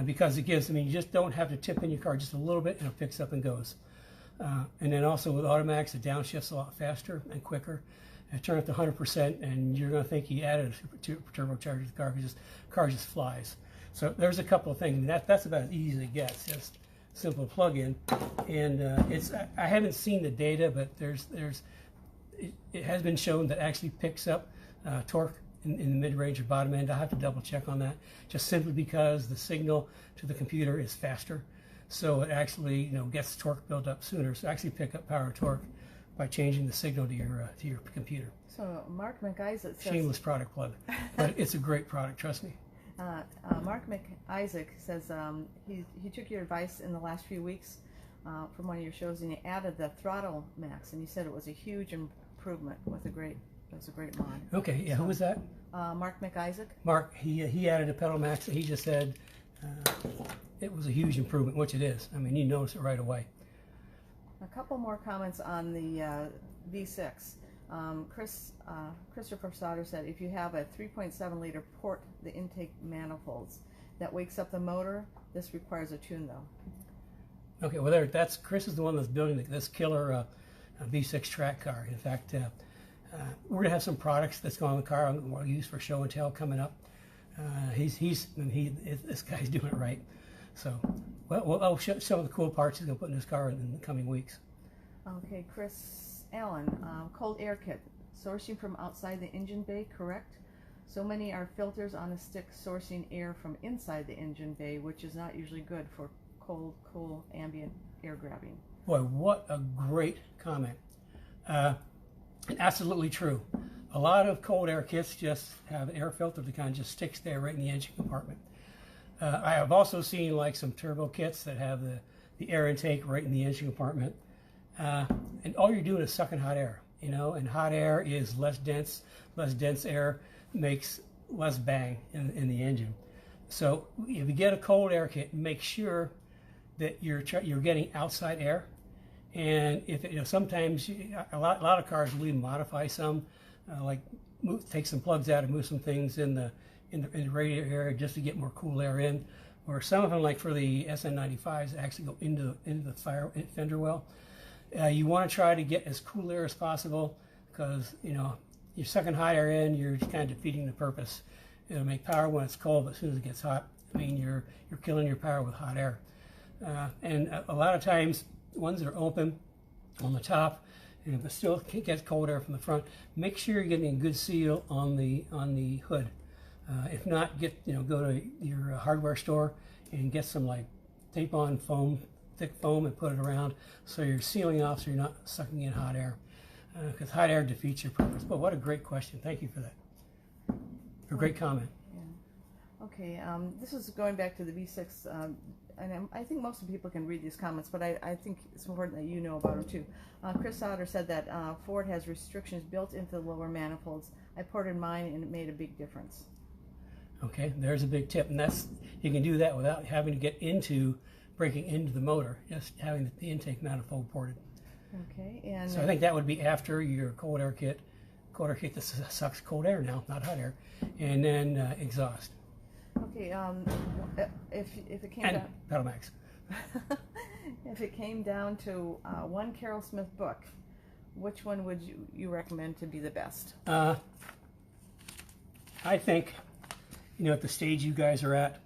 Speaker 1: because it gives. You just don't have to tip in your car just a little bit, and it picks up and goes. And then also with automatics, the downshifts a lot faster and quicker. And turn it to 100%, and you're going to think you added a turbocharger to the car, because the car just flies. So there's a couple of things. That's about as easy as it gets. Just simple plug-in, and I haven't seen the data, but it has been shown that actually picks up torque in the mid-range or bottom end. I'll have to double check on that, just simply because the signal to the computer is faster, so it actually gets torque built up sooner. So actually pick up power and torque by changing the signal to your computer.
Speaker 2: So Mark McIsaac says,
Speaker 1: shameless product plug, but it's a great product, trust me.
Speaker 2: Mark McIsaac says he took your advice in the last few weeks from one of your shows, and he added the throttle max, and he said it was a huge improvement with it was a great mod.
Speaker 1: Okay, yeah, who was that?
Speaker 2: Mark McIsaac.
Speaker 1: Mark, he added a pedal max, and he just said it was a huge improvement, which it is. I mean, you notice it right away.
Speaker 2: A couple more comments on the V6. Christopher Sauter said, if you have a 3.7 liter port the intake manifolds, that wakes up the motor. This requires a tune though. Okay, well that's Chris is the one that's building this killer V6 track car. In fact, we're gonna have some products that's going on the car we'll use for show and tell coming up. This guy's doing it right. So, well, I'll show some of the cool parts he's gonna put in his car in the coming weeks. Okay, Chris Allen, cold air kit, sourcing from outside the engine bay, correct? So many are filters on a stick sourcing air from inside the engine bay, which is not usually good for cool ambient air grabbing.
Speaker 1: Boy, what a great comment. And absolutely true. A lot of cold air kits just have an air filter that kind of just sticks there right in the engine compartment. I have also seen like some turbo kits that have the air intake right in the engine compartment. And all you're doing is sucking hot air, you know, and hot air is less dense air makes less bang in the engine. So if you get a cold air kit, make sure that you're getting outside air. And if sometimes a lot of cars will even modify some, like take some plugs out and move some things in the radiator area just to get more cool air in. Or some of them, like for the SN95s, actually go into the fender well. You want to try to get as cool air as possible because you're sucking hot air in, you're just kind of defeating the purpose. It'll make power when it's cold, but as soon as it gets hot, I mean you're killing your power with hot air. And a lot of times, ones that are open on the top, and if it still gets cold air from the front, make sure you're getting a good seal on the hood. If not, go to your hardware store and get some like tape-on foam, thick foam, and put it around so you're sealing off so you're not sucking in hot air. Because hot air defeats your purpose. But what a great question. Thank you for that. A great comment.
Speaker 2: Yeah. Okay, this is going back to the V6, and I think most of the people can read these comments, but I think it's important that you know about them too. Chris Otter said that Ford has restrictions built into the lower manifolds. I ported mine and it made a big difference.
Speaker 1: Okay, there's a big tip, and you can do that without having to get into breaking into the motor, just having the intake manifold ported.
Speaker 2: Okay, and
Speaker 1: so I think that would be after your cold air kit that sucks cold air now, not hot air, and then exhaust.
Speaker 2: Okay, if it came
Speaker 1: and
Speaker 2: down,
Speaker 1: pedal max.
Speaker 2: If it came down to one Carroll Smith book, which one would you recommend to be the best?
Speaker 1: I think, at the stage you guys are at.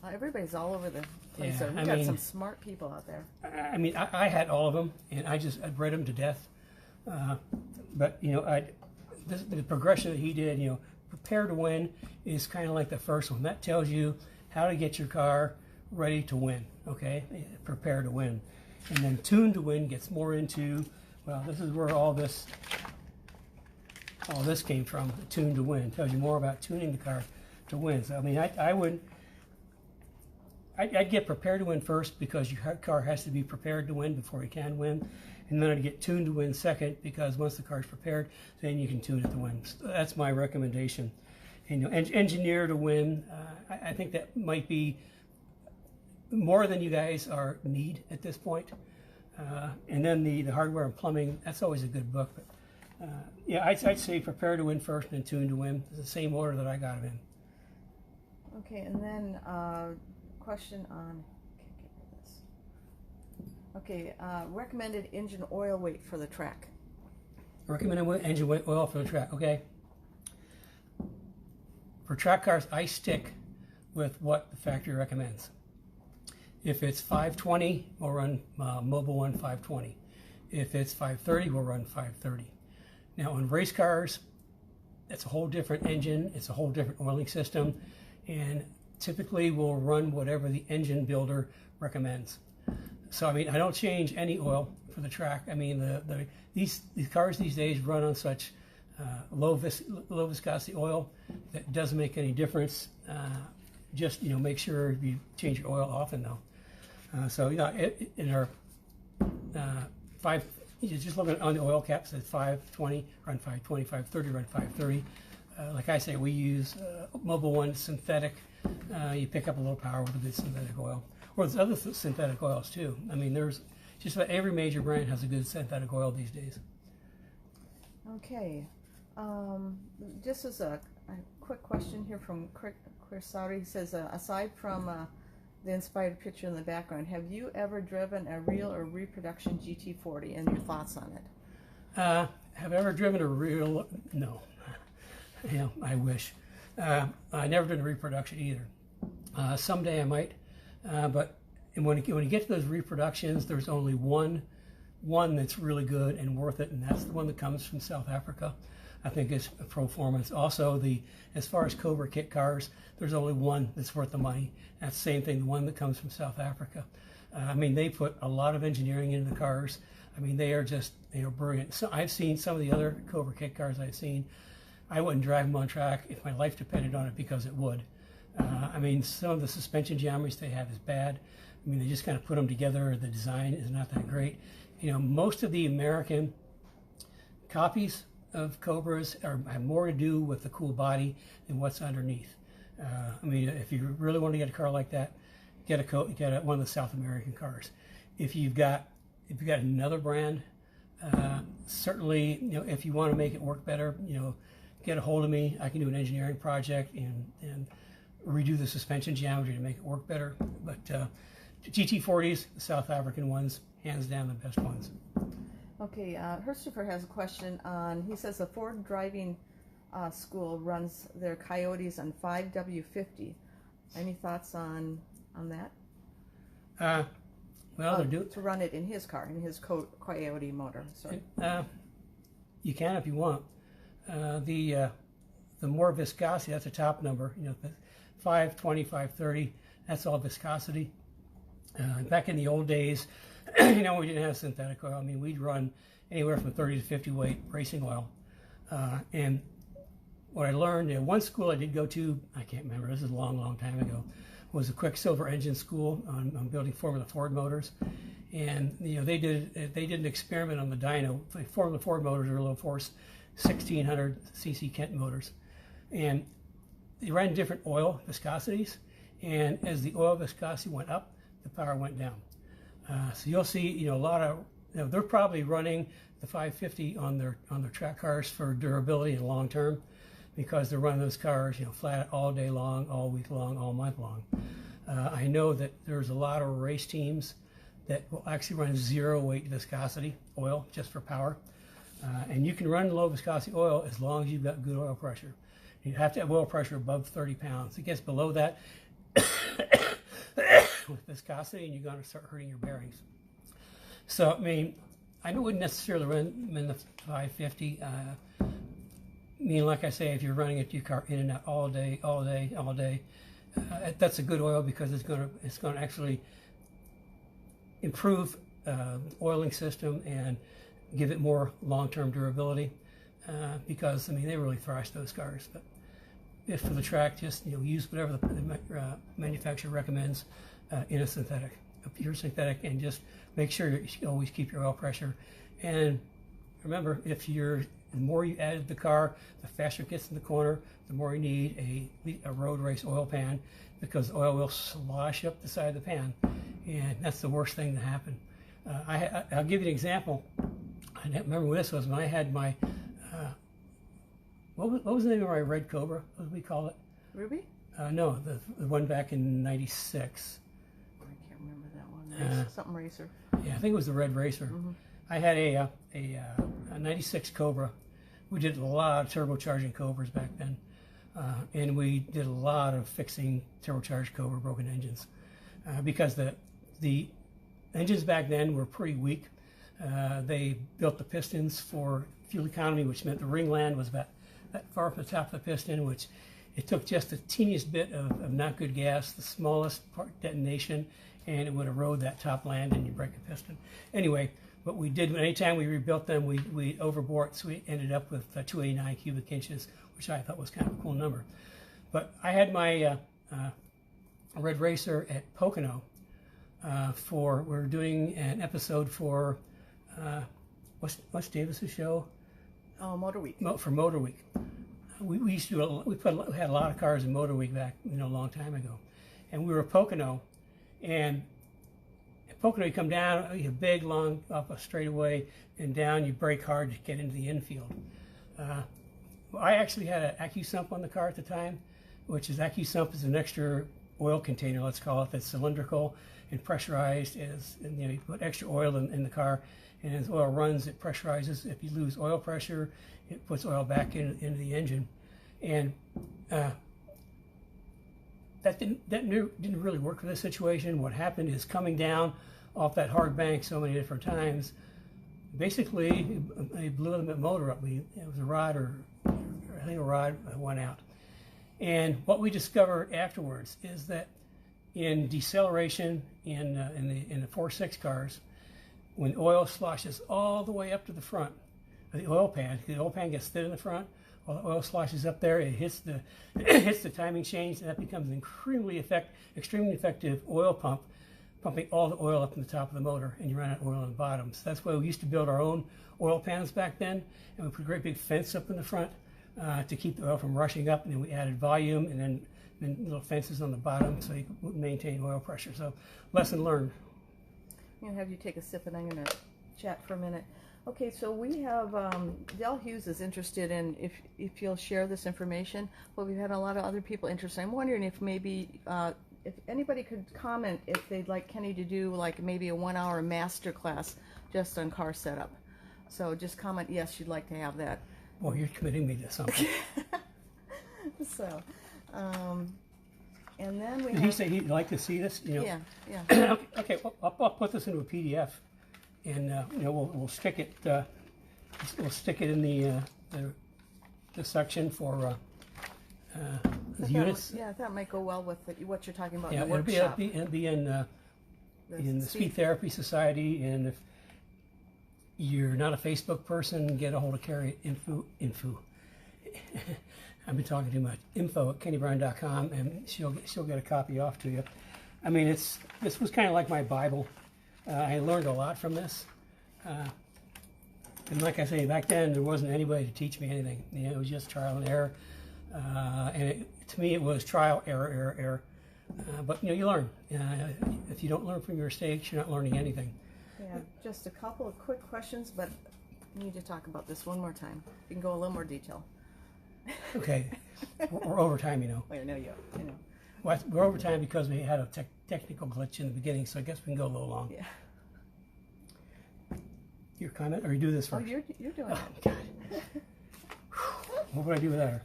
Speaker 2: Everybody's all over the place,
Speaker 1: Yeah,
Speaker 2: so we've got some smart people out there.
Speaker 1: I mean, I had all of them, and I read them to death. But the progression that he did, prepare to win is kind of like the first one. That tells you how to get your car ready to win. Okay, prepare to win, and then tune to win gets more into, well, this is where all this came from. Tune to win tells you more about tuning the car to win. So I mean, I'd get prepared to win first because your car has to be prepared to win before you can win. And then I'd get tuned to win second because once the car's prepared, then you can tune it to win. So that's my recommendation. And, engineer to win, I think that might be more than you guys need at this point. And then the hardware and plumbing, that's always a good book. But yeah, I'd say prepare to win first and then tune to win. It's the same order that I got them in.
Speaker 2: Okay, and then question on, okay, recommended engine oil weight for the track.
Speaker 1: Recommended engine oil for the track, okay. For track cars, I stick with what the factory recommends. If it's 520, we'll run Mobil 1 520. If it's 530, we'll run 530. Now on race cars, it's a whole different engine, it's a whole different oiling system, and typically we'll run whatever the engine builder recommends. So I mean, I don't change any oil for the track. I mean, these cars these days run on such low viscosity oil that it doesn't make any difference. Just make sure you change your oil often though. So in our just looking on the oil caps at 520, run 520, 530, run 530. Like I say, we use Mobil 1 synthetic. You pick up a little power with a good synthetic oil. Or there's other synthetic oils too. I mean, there's just about every major brand has a good synthetic oil these days.
Speaker 2: Okay. Just as a quick question here from Chris Sauter. He says, aside from the inspired picture in the background, have you ever driven a real or reproduction GT40 and your thoughts on it?
Speaker 1: Have I ever driven a real? No. I wish. I never did a reproduction either. Someday I might. But when you get to those reproductions, there's only one that's really good and worth it, and that's the one that comes from South Africa. I think is performance. Also, as far as Cobra kit cars, there's only one that's worth the money. That's the same thing, the one that comes from South Africa. I mean, they put a lot of engineering into the cars. I mean, they are just, brilliant. So I've seen some of the other Cobra kit cars I've seen. I wouldn't drive them on track if my life depended on it, because it would. I mean, some of the suspension geometries they have is bad. I mean, they just kind of put them together. The design is not that great. Most of the American copies of Cobras have more to do with the cool body than what's underneath. I mean, if you really want to get a car like that, get one of the South American cars. If you've got another brand, certainly, if you want to make it work better, get a hold of me. I can do an engineering project and redo the suspension geometry to make it work better. But GT40s, the South African ones, hands down the best ones.
Speaker 2: Okay, Herstifer has a question on, he says the Ford driving school runs their Coyotes on 5W50. Any thoughts on that?
Speaker 1: Well, they're doing
Speaker 2: to run it in his car, in his Coyote motor. Sorry.
Speaker 1: You can if you want. The more viscosity, that's a top number. 520, 530, that's all viscosity. Back in the old days, we didn't have synthetic oil. I mean, we'd run anywhere from 30 to 50 weight racing oil. And what I learned, one school I did go to, I can't remember, this is a long, long time ago, was a Quicksilver engine school on building Formula Ford motors. And they did an experiment on the dyno. Formula Ford motors are low force 1600 cc Kent motors. And they ran different oil viscosities. And as the oil viscosity went up, the power went down. So you'll see, a lot of, they're probably running the 550 on their track cars for durability and long term, because they're running those cars, flat all day long, all week long, all month long. I know that there's a lot of race teams that will actually run zero weight viscosity oil just for power. And you can run low viscosity oil as long as you've got good oil pressure. You have to have oil pressure above 30 pounds. It gets below that with viscosity, and you're going to start hurting your bearings. So, I mean, I wouldn't necessarily run them in the 550. Like I say, if you're running your car in and out all day, that's a good oil, because it's going to actually improve the oiling system and give it more long-term durability. Because they really thrash those cars. But if for the track, just use whatever the manufacturer recommends in a synthetic, a pure synthetic, and just make sure you always keep your oil pressure. And remember, the more you add to the car, the faster it gets in the corner, the more you need a road race oil pan, because oil will slosh up the side of the pan, and that's the worst thing to happen. I'll give you an example. I don't remember what this was when I had my what was the name of my red Cobra? What did we call it?
Speaker 2: Ruby?
Speaker 1: No, the one back in '96.
Speaker 2: I can't remember that one. Something Racer.
Speaker 1: Yeah, I think it was the Red Racer.
Speaker 2: Mm-hmm.
Speaker 1: I had a '96 Cobra. We did a lot of turbocharging Cobras back then, and we did a lot of fixing turbocharged Cobra broken engines, because the engines back then were pretty weak. They built the pistons for fuel economy, which meant the ring land was about that far from the top of the piston, which it took just the teeniest bit of not good gas, the smallest part detonation, and it would erode that top land and you break a piston. Anyway, what we did, anytime we rebuilt them, we overbore it, so we ended up with 289 cubic inches, which I thought was kind of a cool number. But I had my Red Racer at Pocono we were doing an episode for what's Davis's show?
Speaker 2: Oh, Motor Week.
Speaker 1: For Motor Week. We used to we had a lot of cars in Motor Week back a long time ago, and we were at Pocono, and at Pocono you come down, you have big long up a straightaway, and down you brake hard to get into the infield. I actually had an AccuSump on the car at the time, which is AccuSump is an extra oil container, let's call it, that's cylindrical and pressurized, and you put extra oil in the car, and as oil runs, it pressurizes. If you lose oil pressure, it puts oil back into the engine, and that didn't really work for this situation. What happened is, coming down off that hard bank so many different times, basically it blew the motor up. It was a rod or think a rod went out. And what we discovered afterwards is that in deceleration in the 4.6 cars, when oil sloshes all the way up to the front of the oil pan gets thin in the front, while the oil sloshes up there, it hits the hits the timing chains, and that becomes an extremely effective oil pump, pumping all the oil up in the top of the motor, and you run out of oil on the bottom. So that's why we used to build our own oil pans back then, and we put a great big fence up in the front to keep the oil from rushing up, and then we added volume, and then little fences on the bottom so you could maintain oil pressure. So lesson learned.
Speaker 2: I'm gonna have you take a sip, and I'm gonna chat for a minute. Okay, so we have Del Hughes is interested in if you'll share this information. But we've had a lot of other people interested. I'm wondering if maybe if anybody could comment if they'd like Kenny to do like maybe a 1-hour master class just on car setup. So just comment yes, you'd like to have that.
Speaker 1: Well, you're committing me to something.
Speaker 2: So, and then we.
Speaker 1: Did he say he'd like to see this? You know?
Speaker 2: Yeah, yeah.
Speaker 1: Okay, well, I'll put this into a PDF, and you know we'll stick it in the section for the units.
Speaker 2: Yeah, that might go well with what you're talking about
Speaker 1: Yeah,
Speaker 2: in the workshop.
Speaker 1: it'll be in the Speed Therapy Society, and if you're not a Facebook person, get a hold of Carrie info. I've been talking too much. info@kennybrown.com, and she'll get a copy off to you. I mean, this was kind of like my Bible. I learned a lot from this, and like I say, back then there wasn't anybody to teach me anything. You know, it was just trial and error, and to me it was trial, error. But you know, you learn. If you don't learn from your mistakes, you're not learning anything.
Speaker 2: Yeah, just a couple of quick questions, but we need to talk about this one more time. You can go a little more detail.
Speaker 1: Okay, we're over time, you know.
Speaker 2: Wait, no, you know.
Speaker 1: Well, we're over time because we had a technical glitch in the beginning, so I guess we can go a little long.
Speaker 2: Yeah.
Speaker 1: Your comment, or you do this
Speaker 2: Oh,
Speaker 1: first?
Speaker 2: you're doing
Speaker 1: Oh,
Speaker 2: it.
Speaker 1: God. What would I do without her?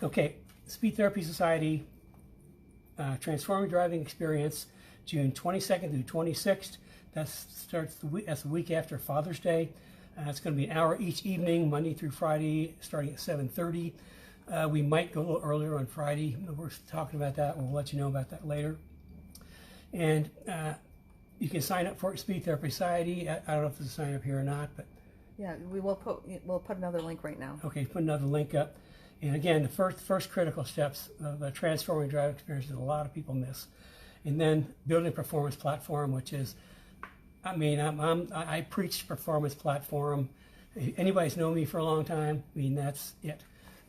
Speaker 1: Okay, Speed Therapy Society, Transforming Driving Experience, June 22nd through 26th. That's the week after Father's Day. It's going to be an hour each evening, Monday through Friday, starting at 7:30. We might go a little earlier on Friday. We're talking about that. We'll let you know about that later. And you can sign up for Speed Therapy Society. I don't know if there's a sign up here or not, but
Speaker 2: Yeah, we'll put another link right now.
Speaker 1: okay, put another link up. And again, the first critical steps of a transforming driving experience that a lot of people miss. And then building a performance platform, which is, I mean, I preach performance platform. Anybody's known me for a long time, I mean, that's it.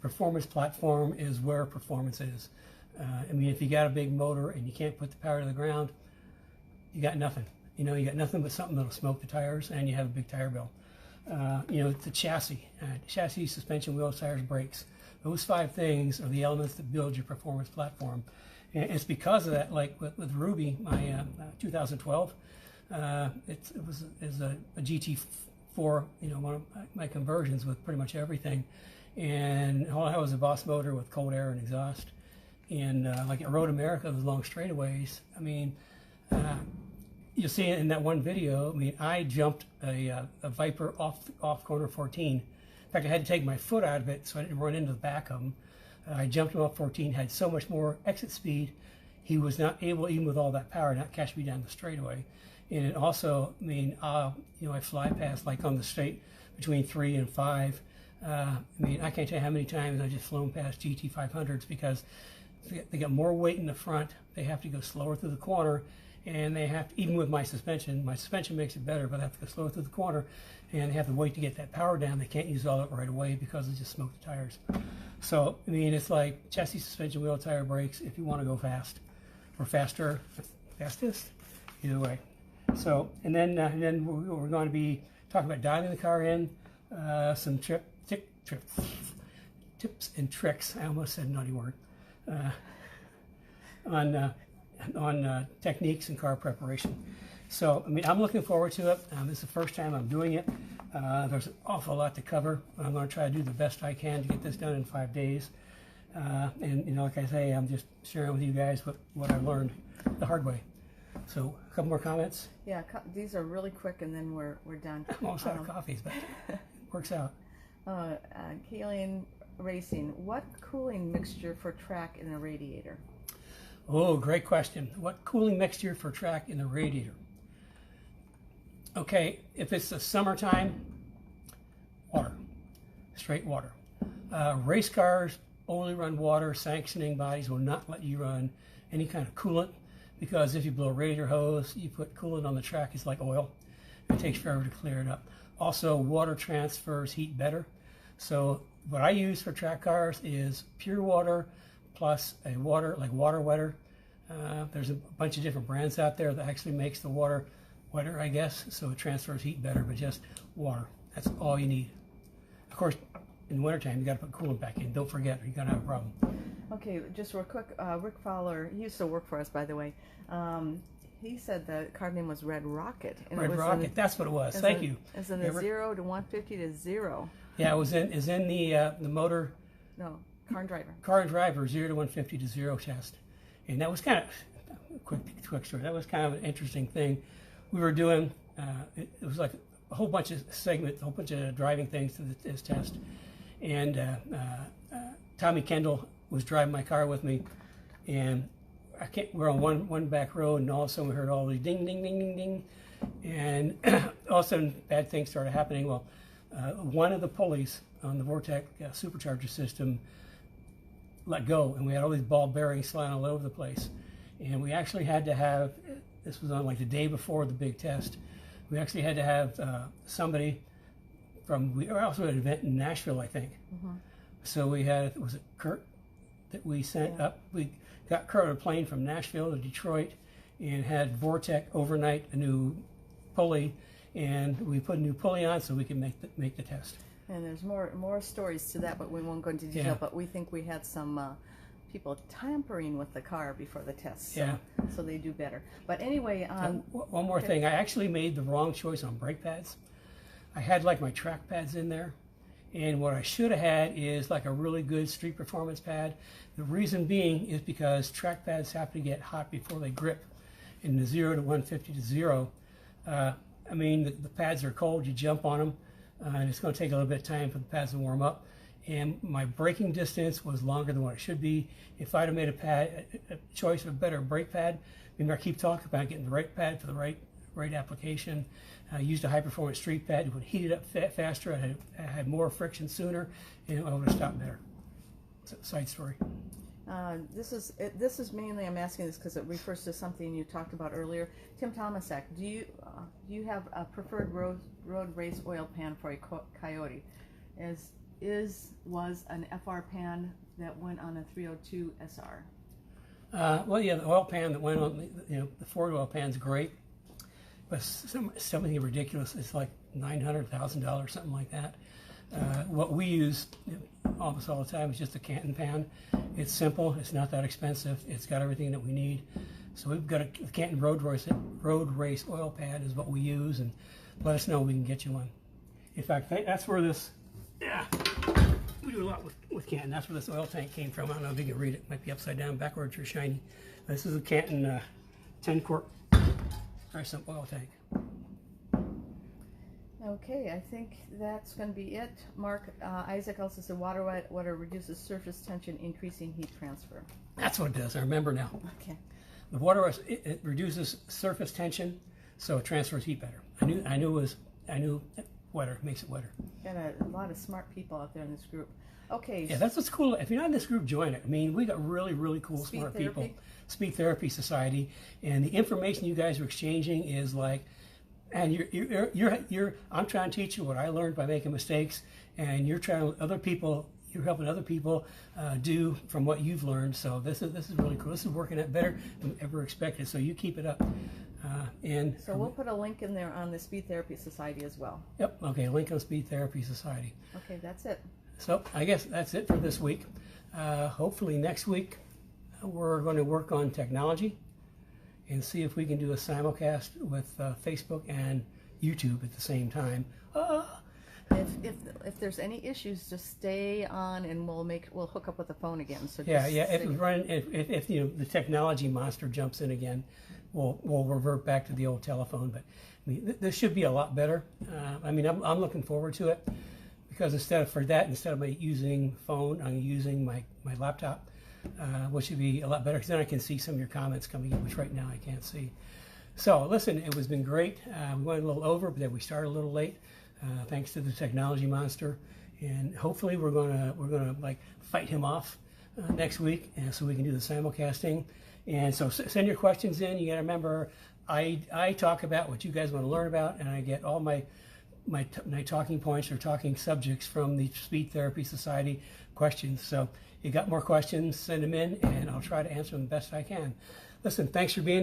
Speaker 1: Performance platform is where performance is. I mean, if you got a big motor and you can't put the power to the ground, you got nothing. You know, you got nothing but something that'll smoke the tires, and you have a big tire bill. You know, the chassis, suspension, wheels, tires, brakes. Those 5 things are the elements that build your performance platform. And it's because of that, like with Ruby, my 2012, it was a GT4, you know, one of my conversions with pretty much everything. And all I had was a Boss motor with cold air and exhaust. And like at Road America, those long straightaways, I mean, you'll see it in that one video. I mean, I jumped a Viper off corner 14. In fact, I had to take my foot out of it so I didn't run into the back of him. I jumped him off 14, had so much more exit speed. He was not able, even with all that power, not catch me down the straightaway. And it also, I mean, you know, I fly past like on the straight between 3 and 5. I mean, I can't tell you how many times I just flown past GT500s because they got more weight in the front. They have to go slower through the corner, and they have to, even with my suspension makes it better, but they have to go slower through the corner, and they have to wait to get that power down. They can't use all of it right away because it just smoked the tires. So, I mean, it's like chassis, suspension, wheel, tire, brakes if you want to go fast or faster, fastest, either way. So, and then we're going to be talking about dialing the car in, some tips and tricks. I almost said a naughty word. On techniques and car preparation. So, I mean, I'm looking forward to it. This is the first time I'm doing it. There's an awful lot to cover. I'm going to try to do the best I can to get this done in 5 days. And, you know, like I say, I'm just sharing with you guys what I learned the hard way. So, a couple more comments?
Speaker 2: Yeah, these are really quick, and then we're done.
Speaker 1: I'm almost out of coffees, but it works out.
Speaker 2: Kayleen racing, what cooling mixture for track in a radiator?
Speaker 1: Oh, great question. What cooling mixture for track in the radiator? Okay, if it's the summertime, water, straight water. Race cars only run water. Sanctioning bodies will not let you run any kind of coolant, because if you blow a radiator hose, you put coolant on the track, it's like oil. It takes forever to clear it up. Also, water transfers heat better. So what I use for track cars is pure water plus a water, like water wetter. There's a bunch of different brands out there that actually makes the water wetter, I guess, so it transfers heat better, but just water. That's all you need. Of course, in the wintertime, you got to put coolant back in. Don't forget, or you're going to have a problem.
Speaker 2: Okay, just real quick, Rick Fowler, he used to work for us, by the way. He said the car name was Red Rocket. And
Speaker 1: Red Rocket, that's what it was. Thank you.
Speaker 2: It's in the 0 to 150 to 0.
Speaker 1: Yeah, it was in the motor.
Speaker 2: No, Car and Driver.
Speaker 1: Car and Driver 0 to 150 to 0 test. And that was kind of, quick story, that was kind of an interesting thing. We were doing, it was like a whole bunch of segments, a whole bunch of driving things to this test. And Tommy Kendall was driving my car with me, and we're on one back road, and all of a sudden we heard all these ding, ding, ding, ding, ding. And all of a sudden bad things started happening. Well, one of the pulleys on the Vortec supercharger system let go, and we had all these ball bearings flying all over the place. And we actually had to have, this was on like the day before the big test, we actually had to have somebody from, we were also at an event in Nashville, I think. Mm-hmm. So we had, was it Kurt that we sent up? We got Kurt on a plane from Nashville to Detroit and had Vortec overnight a new pulley, and we put a new pulley on so we could make the test.
Speaker 2: And there's more stories to that, but we won't go into detail.
Speaker 1: Yeah.
Speaker 2: But we think we had some people tampering with the car before the test, so,
Speaker 1: yeah.
Speaker 2: So they do better. But anyway,
Speaker 1: one more thing, I actually made the wrong choice on brake pads. I had like my track pads in there, and what I should have had is like a really good street performance pad. The reason being is because track pads have to get hot before they grip. In the 0 to 150 to 0, I mean, the pads are cold, you jump on them, and it's going to take a little bit of time for the pads to warm up. And my braking distance was longer than what it should be. If I'd have made a choice of a better brake pad, maybe I keep talking about getting the right pad for the right application. I used a high-performance street pad. It would heat it up faster. I had more friction sooner, and I would have stopped better. It's a side story.
Speaker 2: This is mainly, I'm asking this because it refers to something you talked about earlier. Tim Tomasak, do you have a preferred road race oil pan for a Coyote? Was an FR pan that went on a 302 SR?
Speaker 1: Well, yeah, the oil pan that went on, the Ford oil pan's great, but something ridiculous. It's like $900,000, something like that. What we use almost all the time is just a Canton pan. It's simple. It's not that expensive. It's got everything that we need. So we've got a Canton road race oil pan is what we use, and let us know, we can get you one. In fact, that's where this, yeah, we do a lot with Canton. That's where this oil tank came from. I don't know if you can read it. It might be upside down, backwards, or shiny. This is a Canton 10-quart Sump oil tank.
Speaker 2: Okay, I think that's going to be it. Mark, Isaac also said water reduces surface tension, increasing heat transfer.
Speaker 1: That's what it does. I remember now.
Speaker 2: Okay.
Speaker 1: The water it reduces surface tension, so it transfers heat better. I knew wetter makes it wetter.
Speaker 2: Got a lot of smart people out there in this group. Okay.
Speaker 1: Yeah, that's what's cool. If you're not in this group, join it. I mean, we got really, really cool, smart people. Speed Therapy Society, and the information you guys are exchanging is like, and I'm trying to teach you what I learned by making mistakes, and you're helping other people do from what you've learned. So this is really cool. This is working out better than ever expected. So you keep it up. So
Speaker 2: we'll put a link in there on the Speed Therapy Society as well.
Speaker 1: Yep. Okay. Link on Speed Therapy Society.
Speaker 2: Okay, that's it.
Speaker 1: So I guess that's it for this week. Hopefully next week we're going to work on technology and see if we can do a simulcast with Facebook and YouTube at the same time.
Speaker 2: If there's any issues, just stay on, and we'll hook up with the phone again. So
Speaker 1: yeah. If the technology monster jumps in again, we'll revert back to the old telephone. But I mean, this should be a lot better. I mean, I'm looking forward to it because instead of me using phone, I'm using my laptop, which would be a lot better because then I can see some of your comments coming in, which right now I can't see. So listen, it was been great. We went a little over, but then we started a little late, thanks to the technology monster. And hopefully we're gonna like fight him off next week, and so we can do the simulcasting. And so send your questions in. You got to remember, I talk about what you guys want to learn about, and I get all my talking points or talking subjects from the Speech Therapy Society questions. So you got more questions, send them in, and I'll try to answer them the best I can. Listen, thanks for being